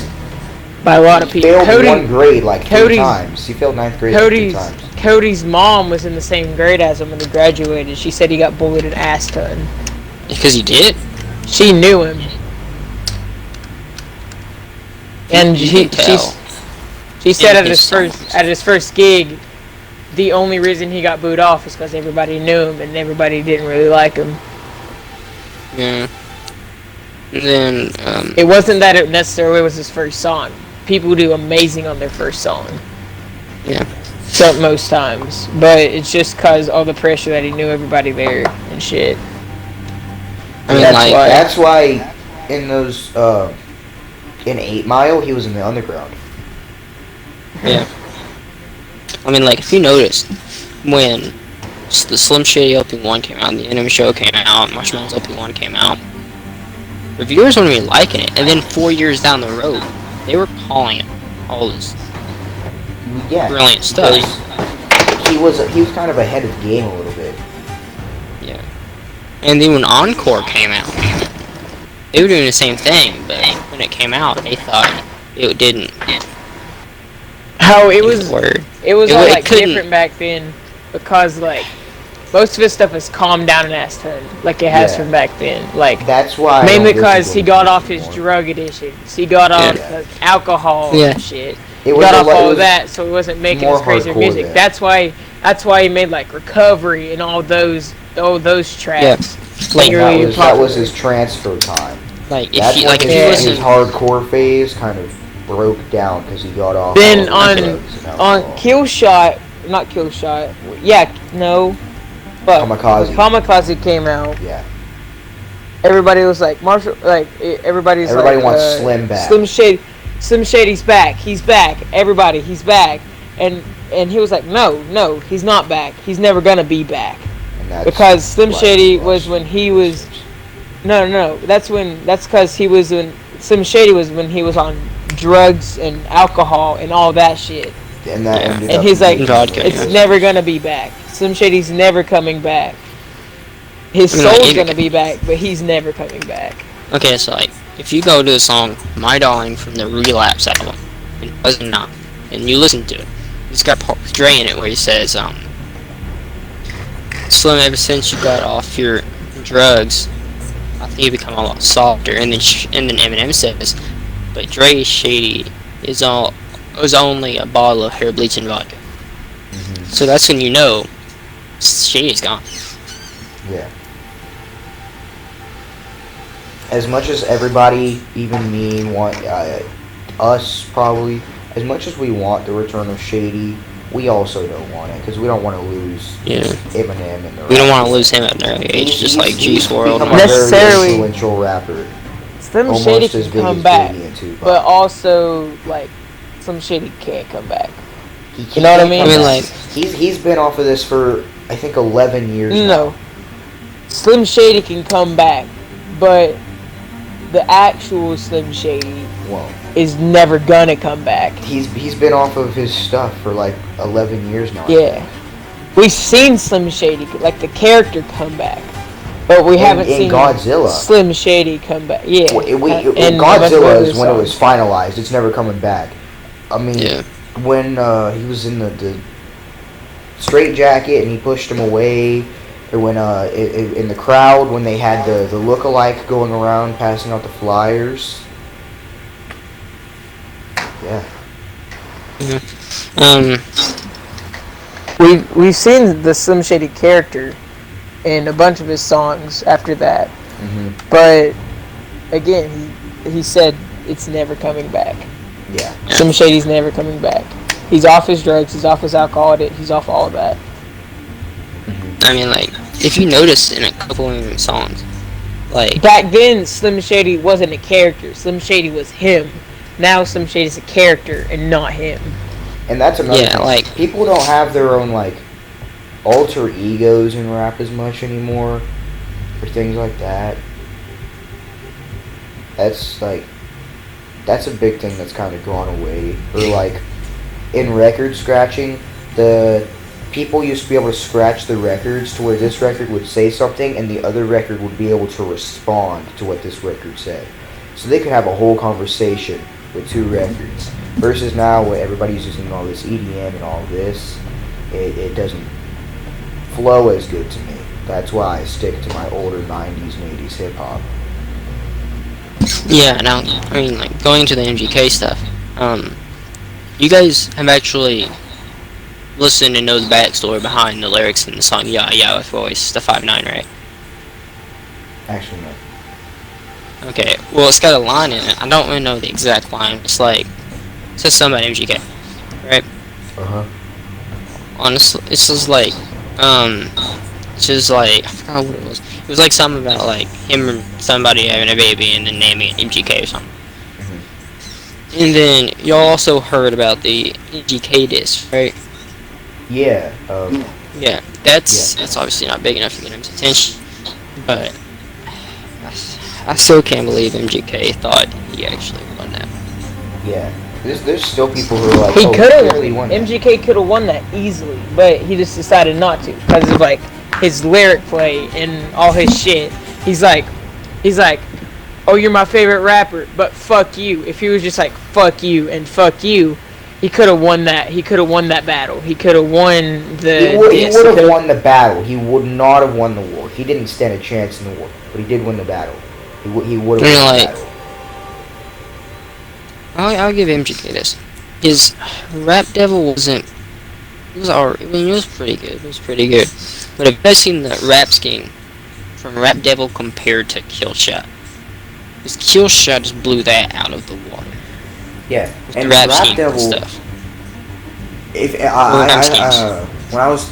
by a lot of He people. failed one grade like three Cody's- times. He failed ninth grade like three times. Cody's mom was in the same grade as him when he graduated. She said he got bullied an ass ton. because he did. She knew him, and You she can tell. she said In at his his first gig, the only reason he got booed off is because everybody knew him and everybody didn't really like him. Yeah. And then It wasn't that it necessarily was his first song. People do amazing on their first song. Yeah. So most times, but it's just cause all the pressure that he knew everybody there and shit. I mean, That's like, why. That's why in those in 8 Mile he was in the underground. yeah. I mean, like, if you noticed, when the Slim Shady LP1 came out, and the Eminem Show came out, Marshmallow's LP1 came out, reviewers weren't really liking it, and then 4 years down the road, they were calling it all this Yeah. brilliant stuff. because he was kind of ahead of the game a little bit. Yeah. And then when Encore came out, they were doing the same thing, but when it came out, they thought it didn't. How it use was, the word. it was It all wa- it like couldn't- different back then because like most of his stuff has calmed down an ass ton, like it has Yeah. from back then. Like That's why. I mainly don't listen because to he him got off his anymore. drug addictions. He got off alcohol Yeah. and shit. It He was got a off lot- it all was of that, so he wasn't making more his crazy hardcore music. then. That's why he made like Recovery and all those tracks. Like, Really that was his transfer time. Like, That's if you, when like, if his, you his listen, hardcore phase kind of broke down because he got off. Then all on the drugs and on alcohol. not Killshot. Yeah, no. But Kamikaze. when Kamikaze came out. Yeah. Everybody was like Marshall, like everybody Everybody like, wants Slim back. Slim Shady's back. He's back. Everybody, he's back. And he was like, no, he's not back. He's never gonna be back And that's because Slim why Shady he was lost. when he was. No. That's because he was when Slim Shady was when he was on drugs and alcohol and all that shit. And that Yeah. ended And up he's like, being Vodka, it's yeah. never gonna be back. Slim Shady's never coming back. His I mean, like, soul's it- gonna be back, but he's never coming back. okay, so, like, if you go to the song My Darling from the Relapse album, and it was not, and you listen to it, it's got part with Dre in it where he says, Slim, ever since you got off your drugs, I think you become a lot softer. And then Eminem says, but Dre Shady was only a bottle of hair bleach and vodka. So that's when you know Shady's gone. Yeah. As much as everybody, even me, want us probably, as much as we want the return of Shady, we also don't want it because we don't want to lose Yeah. Eminem and the. We don't want to lose him at an early age, just like Juice WRLD. Become a very Necessarily- influential rapper. Slim Almost Shady as can big come as back, Biggie and Tupac. but also like Slim Shady can't come back. He You know what I can't mean? come I mean, back. like- he's been off of this for I think 11 years. now. No, Slim Shady can come back, but the actual Slim Shady Well, is never gonna come back. he's been off of his stuff for like 11 years now. I Yeah, we've seen Slim Shady, like the character, come back, but we haven't in seen Godzilla. Slim Shady come back. Yeah, In Godzilla is when it was finalized. It's never coming back. I mean, when he was in the straight jacket and he pushed him away, or when in the crowd when they had the look-alike going around passing out the flyers. Yeah. We've seen the Slim Shady character in a bunch of his songs after that, but again, he said it's never coming back. Yeah. Slim Shady's never coming back. He's off his drugs. He's off his alcohol. He's off all of that. I mean, like, if you notice in a couple of his songs, like back then, Slim Shady wasn't a character. Slim Shady was him. Now Slim Shady's a character and not him. And that's another thing. like people don't have their own like alter egos in rap as much anymore, or things like that. That's a big thing that's kind of gone away. Or like in record scratching, the people used to be able to scratch the records to where this record would say something and the other record would be able to respond to what this record said. So they could have a whole conversation with two records. Versus now, where everybody's using all this EDM and all this, it doesn't flow as good to me. That's why I stick to my older 90s and 80s hip-hop. Yeah, now, I mean, like, going into the MGK stuff, you guys have actually listened and know the backstory behind the lyrics in the song Yeah Yeah with Voice, the 5'9", right? Actually, no. Okay, well, it's got a line in it. I don't really know the exact line. It's like, it says something about MGK, right? Honestly, it's just like, it's just like, I forgot what it was. It was like something about like him and somebody having a baby and then naming it MGK or something. And then y'all also heard about the MGK disc, right? Yeah. Yeah, that's obviously not big enough to get him attention, but I still can't believe MGK thought he actually won that. Yeah. There's still people who are like, He could have. really won that. MGK could have won that easily, but he just decided not to because of like his lyric play and all his shit. He's like, oh, you're my favorite rapper, but fuck you. If he was just like fuck you and fuck you, he could have won that. He could have won that battle. He could have won the. He would have won the battle. He would not have won the war. He didn't stand a chance in the war, but he did win the battle. He would have won the battle. I'll give MGK this. His Rap Devil wasn't. It was alright. I mean, it was pretty good. It was pretty good. But have you guys seen the rap scheme from Rap Devil compared to Killshot? Because Killshot just blew that out of the water. Yeah, With and the rap Rap scheme Devil. and stuff. When I was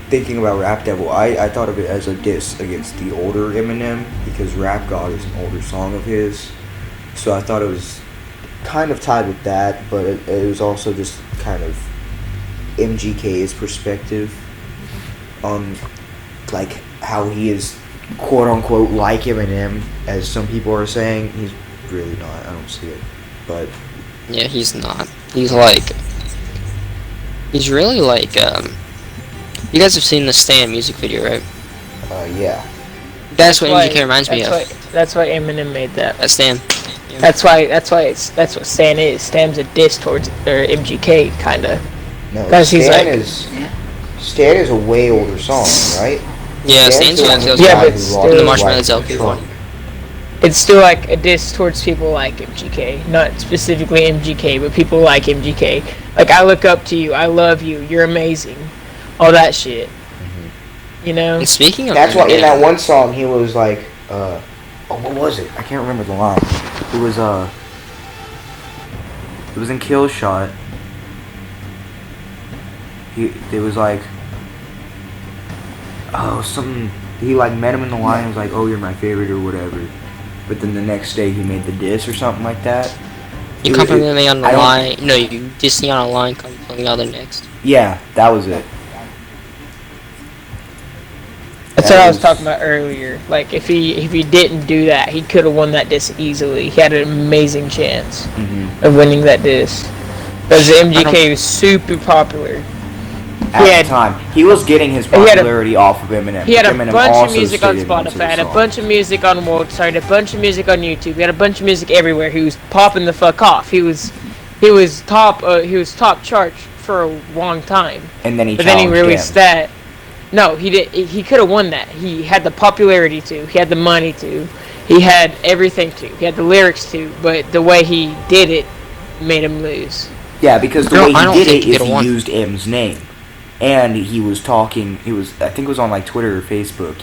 thinking about Rap Devil, I thought of it as a diss against the older Eminem because Rap God is an older song of his. So I thought it was kind of tied with that, but it was also just kind of MGK's perspective on like how he is quote unquote like Eminem, as some people are saying. He's really not. I don't see it, but Yeah, he's not. He's like. He's really like. You guys have seen the Stan music video, right? yeah. That's what MGK reminds me of. That's why Eminem made that. That's Stan. Yeah. That's what Stan is. Stan's a diss towards MGK, kinda. No, Because he's like, Stan is a way older song, right? Yeah, Stan's one of those yeah, but guys still, in the Marshmallows LP one. It's still like a diss towards people like MGK, not specifically MGK, but people like MGK. Like, I look up to you, I love you, you're amazing, all that shit. You know. And speaking of, That's why in that one song he was like, what was it? I can't remember the line. It was in Kill Shot. It was like, something. He like met him in the line and was like, oh, you're my favorite or whatever. But then the next day he made the diss or something like that. You compliment me on the line. No, you diss me on a line. Compliment me on the next. Yeah, that was it. That's what I was talking about earlier. Like, if he didn't do that, he could have won that diss easily. He had an amazing chance of winning that diss. Because MGK was super popular. at the time. He was getting his popularity off of Eminem. He had a Eminem bunch of also music on stated once in Spotify, his had a song. bunch of music on Worldside, a bunch of music on YouTube. He had a bunch of music everywhere. He was popping the fuck off. He was top chart for a long time. And then he But then he challenged released him. that. No, he did. He could have won that. He had the popularity to. He had the money to. He had everything to. He had the lyrics to. But the way he did it made him lose. Yeah, because the No, way I he don't did think it he is could've he won. used M's name. And he was talking, I think it was on like Twitter or Facebook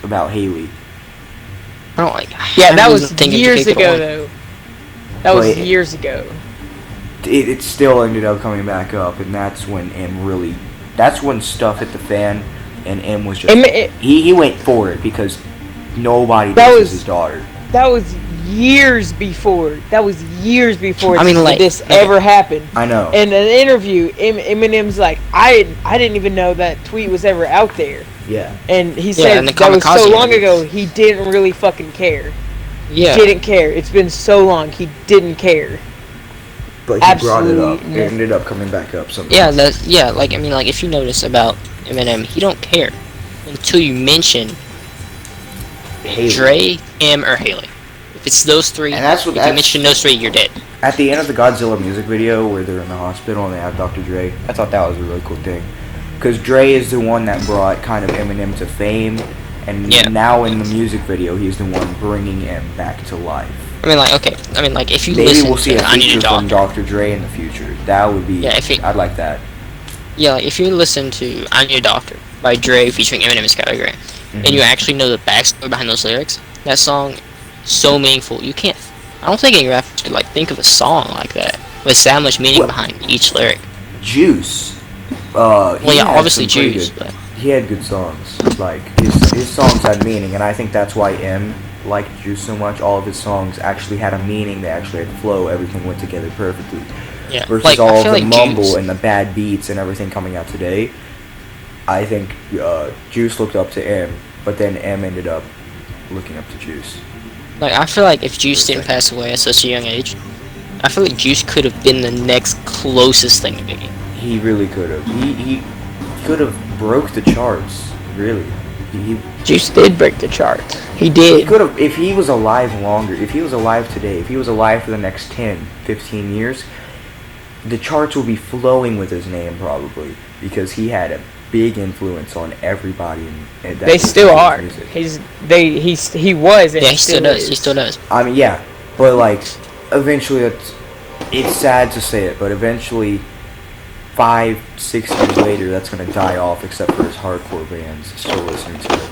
about Haley. I don't like. Yeah, I that wasn't was thinking years 2K could've ago, won. though. That was Wait. years ago. It still ended up coming back up, and that's when M really, that's when stuff hit the fan, and M was just, he went for it because nobody That disses was- his daughter. That was years before. That was years before I mean, like, this okay. ever happened. I know. In an interview, Eminem's like, I didn't even know that tweet was ever out there. Yeah. And he Yeah, said and the that was so kamikaze long interview. ago, he didn't really fucking care. Yeah. He didn't care. It's been so long, he didn't care. But he brought it up. Absolutely It ended up coming back up sometime. Yeah, like I mean, like if you notice about Eminem, he don't care until you mention Haley. Dre, M, or Haley. If it's those three, And that's what- if you that's- mention those three, you're dead. At the end of the Godzilla music video where they're in the hospital and they have Dr. Dre, I thought that was a really cool thing. Because Dre is the one that brought kind of Eminem to fame, and Yeah. now in the music video, he's the one bringing him back to life. I mean, like okay, I mean, like if you Maybe listen we'll see to a I Need a feature from Doctor, Dr. Dre in the future. That would be, Yeah, if it- I'd like that. yeah, like if you listen to I Need a Doctor by Dre featuring Eminem and Skylar Grey, and you actually know the backstory behind those lyrics, that song is so meaningful. You can't. I don't think any rapper should like think of a song like that with that much meaning Well- behind each lyric. Juice. Well, He yeah, had obviously some pretty Juice, good- but He had good songs. Like, his songs had meaning, and I think that's why M liked Juice so much. All of his songs actually had a meaning, they actually had flow, everything went together perfectly. yeah, Versus like all I of feel the like mumble Juice, and the bad beats and everything coming out today. I think Juice looked up to M, but then M ended up looking up to Juice. like I feel like if Juice didn't pass away at such a young age, I feel like Juice could have been the next closest thing to Biggie. He really could have. He could have broke the charts. Really, he Juice did break the charts. He He did. could have, if he was alive longer, if he was alive today, if he was alive for the next 10, 15 years, the charts will be flowing with his name probably, because he had a big influence on everybody. And They still are. Music. He was, and Yeah, he still does. is. He still does. I mean, yeah, but like, eventually, it's sad to say it, but eventually, 5, 6 years later, that's gonna die off, except for his hardcore bands still listening to it.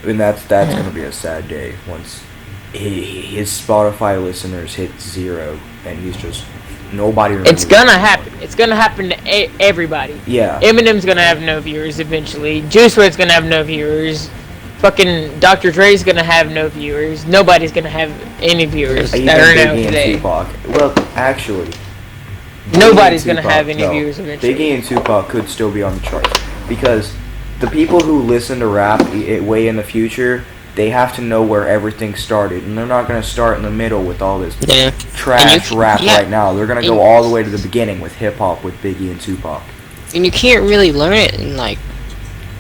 And that's gonna be a sad day once his Spotify listeners hit 0, and he's just nobody remembers. It's gonna happen. It's gonna happen to everybody. Yeah. Eminem's gonna have no viewers eventually. Juice WRLD's gonna have no viewers. Fucking Dr. Dre's gonna have no viewers. Nobody's gonna have any viewers Even that are now Biggie and today. Tupac. Well, actually, Nobody's Biggie and gonna have Tupac- any no. viewers eventually. Biggie and Tupac could still be on the charts because the people who listen to rap way in the future, they have to know where everything started, and they're not gonna start in the middle with all this Yeah. trash rap yeah. right now. They're gonna go all the way to the beginning with hip hop with Biggie and Tupac. And you can't really learn it in like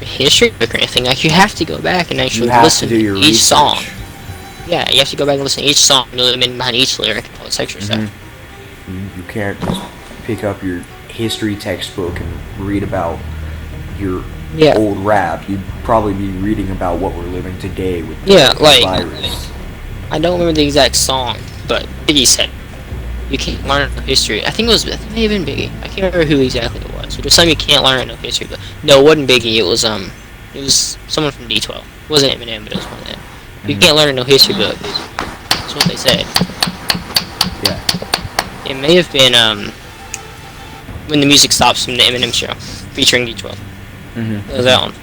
history book or anything. Like you have to go back and actually You have listen to do your each research. song. Yeah, you have to go back and listen to each song, know the meaning behind each lyric, and all this extra Mhm. stuff. You can't just pick up your history textbook and read about your Yeah. old rap. You'd probably be reading about what we're living today with Yeah, the like- virus. I don't remember the exact song, but Biggie said you can't learn no history. I think it may have been Biggie. I can't remember who exactly it was. So there's something you can't learn no history. But no, it wasn't Biggie. It was someone from D12. It wasn't Eminem, but it was one of them. You can't learn no history book. That's what they said. Yeah. It may have been when the music stops from the Eminem show featuring D12. Mm-hmm. It was that one.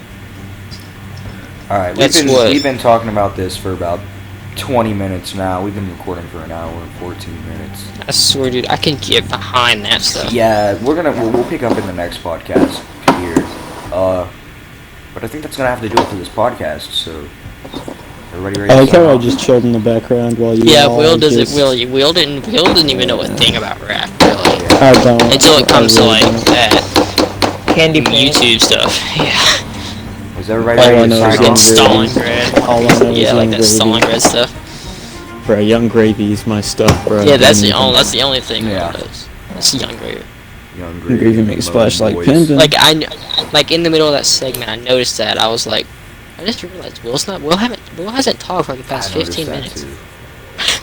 All right, we've been talking about this for about 20 minutes now. We've been recording for an hour and 14 minutes. I swear, dude, I can get behind that stuff. Yeah, we'll pick up in the next podcast here. But I think that's gonna have to do it for this podcast. So, everybody ready? I to like sign how I off? just chilled in the background while you Yeah, all Will doesn't. just- Will didn't even know a thing about rap, really, I don't. until it comes I to really like don't. that. Candy Paint. YouTube stuff. Yeah. Is everybody All I ready to know sign is Like off? Stalingrad. All I know is Yeah, like Young that Gravy. Stalingrad stuff. Bro, Young Gravy is my stuff, bro. Yeah, that's the Don't only. even- That's the only thing. Yeah. That does. That's Young Gravy. Young Young Gravy makes splash like pimpin'. Like in the middle of that segment, I noticed that. I was like, I just realized Will hasn't talked for like the past 15 minutes.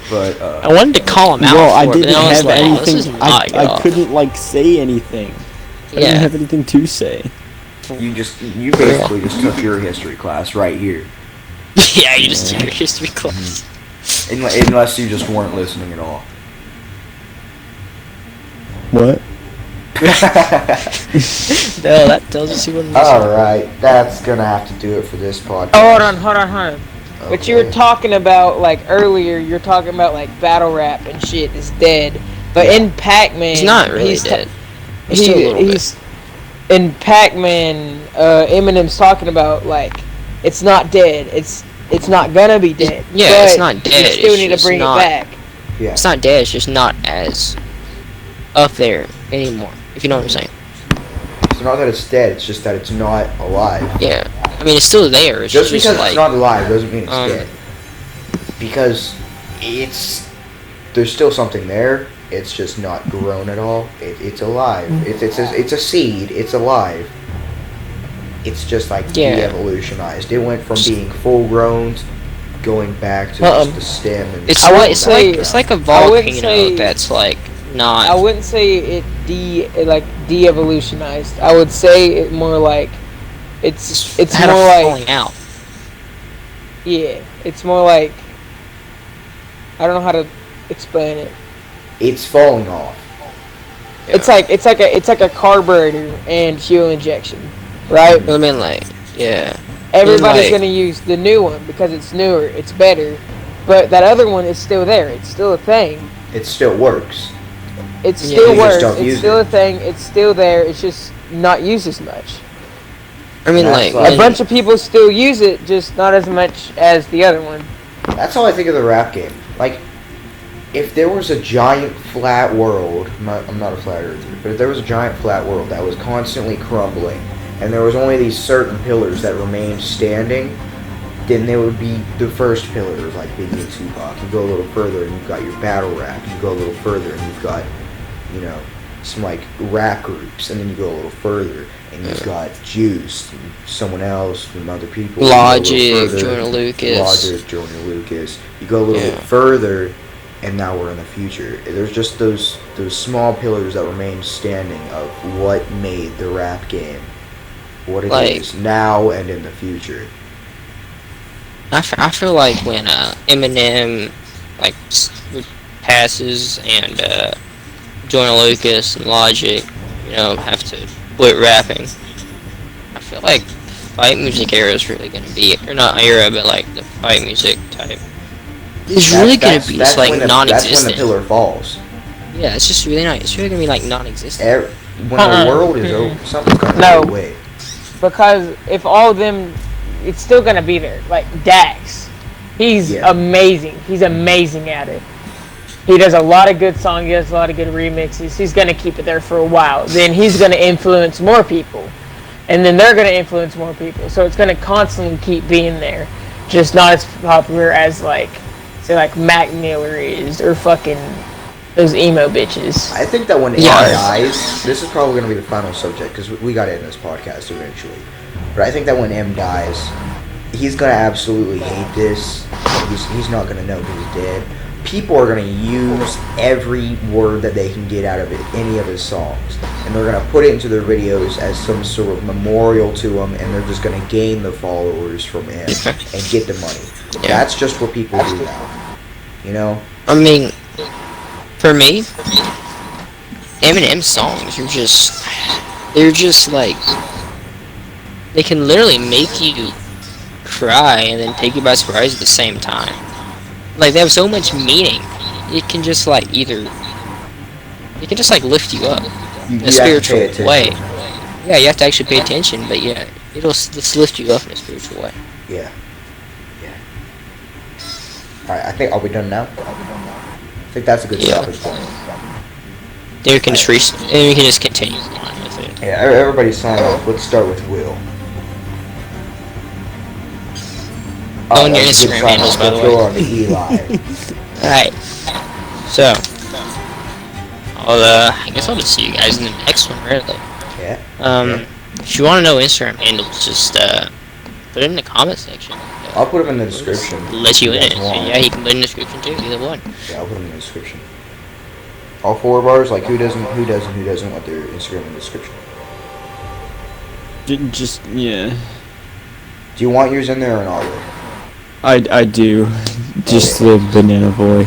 But I wanted to call him out Well, for I it, but didn't then I was have like, oh, this is anything. not I good. couldn't like say anything. I didn't Yeah. have anything to say. you basically just took your history class right here. Yeah, you just took your history class. Unless you just weren't listening at all. What? No, that tells us he wasn't listening. Alright, that's gonna have to do it for this podcast. Oh, hold on. But you were talking about, like, earlier, you're talking about, like, battle rap and shit is dead. But in Pac-Man... He's not really dead. He's still a little bit. In Pac-Man, Eminem's talking about, like, it's not dead. It's not gonna be dead. Yeah, but it's not dead. You still It's need to just bring not- it back. Yeah. It's not dead, it's just not as up there anymore, if you know what I'm saying. It's not that it's dead, it's just that it's not alive. Yeah. I mean, it's still there. It's Just just because like, it's not alive doesn't mean it's um, dead. Because there's still something there. It's just not grown at all. It's alive. It's a seed. It's alive. It's just like de-evolutionized. It went from being full grown, going back to just the stem. And it's I like a wouldn't say- volcano that's like not. I wouldn't say it de-evolutionized. I would say it more like it's had more a like falling out. yeah, it's more like I don't know how to explain it. it's falling off. It's like a carburetor and fuel injection, right? I mean, like, yeah. Everybody's like- gonna use the new one because it's newer, it's better. But that other one is still there. It's still a thing. It still works. It Yeah, still you just works. don't It's use still it. a thing. It's still there. It's just not used as much. I mean, That's like, like- A bunch of people still use it, just not as much as the other one. That's how I think of the rap game. Like, if there was a giant flat world, I'm not a flat earther, but if there was a giant flat world that was constantly crumbling, and there was only these certain pillars that remained standing, then there would be the first pillars, like Biggie and Tupac. You go a little further, and you've got your battle rap. You go a little further, and you've got, some like rap groups, and then you go a little further, and you've got Juice, and someone else, and other people. You go a little Logic, further, Joyner Lucas. Logic, Joyner Lucas. You go a little Yeah. bit further, and now we're in the future. There's just those small pillars that remain standing of what made the rap game what it is Like- now and in the future. I feel like when Eminem like passes and Joyner Lucas and Logic, have to quit rapping. I feel like the fight music era is really gonna be, or not era, but like the fight music type is really gonna be just like That's when the non-existent. pillar falls. Yeah, it's just really nice. It's really gonna be like non-existent. When the world is over, something's gonna No. go away. Because if all of them, it's still gonna be there. Like Dax, he's Yeah. amazing. He's amazing at it. He does a lot of good songs. He does a lot of good remixes. He's gonna keep it there for a while. Then he's gonna influence more people, and then they're gonna influence more people. So it's gonna constantly keep being there, just not as popular as like, say like Mac Miller is or fucking those emo bitches. I think that when Yeah. M dies, this is probably going to be the final subject because we got to end this podcast eventually. But I think that when M dies, he's going to absolutely hate this. He's not going to know he's dead. People are going to use every word that they can get out of it, any of his songs, and they're going to put it into their videos as some sort of memorial to him, and they're just going to gain the followers from him and get the money. Yeah. That's just what people do now. I mean, for me, Eminem's songs are they're just like, they can literally make you cry and then take you by surprise at the same time. Like, they have so much meaning. It can just like lift you up You in a have to pay spiritual attention. way. Yeah, you have to actually pay attention, but yeah, it'll just lift you up in a spiritual way. Yeah. Alright, I think, are we done now? I think that's a good Yeah. stopping point. Then we can just continue on with it. Yeah, everybody sign off. Let's start with Will. Oh, and your that's a good Instagram sign handles, off. by the Let's go way. on to Eli. Alright. So, I guess I'll just see you guys in the next one, really. Yeah. If you want to know Instagram handles, just, put it in the comment section. I'll put them in the description. Let you in guys it. want. Yeah, he can put it in the description too, either one. Yeah, I'll put them in the description. All 4 of ours, like who doesn't want their Instagram in the description? Just yeah. Do you want yours in there or not? I do. Just the banana boy.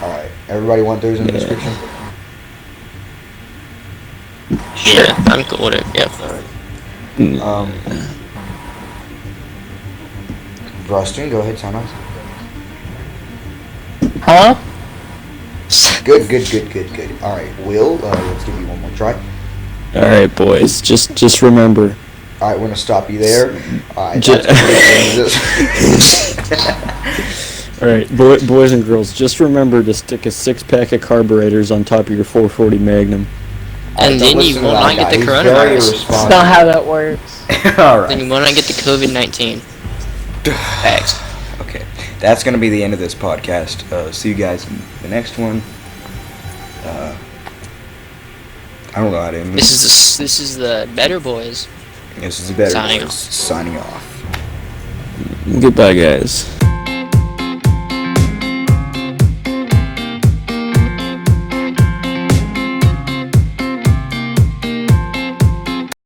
Alright. Everybody want theirs in the description? Yeah, I'm cool with it, yep. Rustin, go ahead, sign off. Huh? Good. Alright, Will, let's give you one more try. All right, boys. Just remember. Alright, we're gonna stop you there. Alright, Ju- that's gonna be the end of this. All right, boys and girls. Just remember to stick a 6-pack of carburetors on top of your 440 Magnum. And Don't then you listen to will that not get guy. the He's very coronavirus. That's not how that works. Alright. Then you will not get the COVID-19. Facts. Okay, that's gonna be the end of this podcast. See you guys in the next one. I don't know how to end this. This is the Better Boys. This is the Better Signing Boys off. signing off. Goodbye, guys.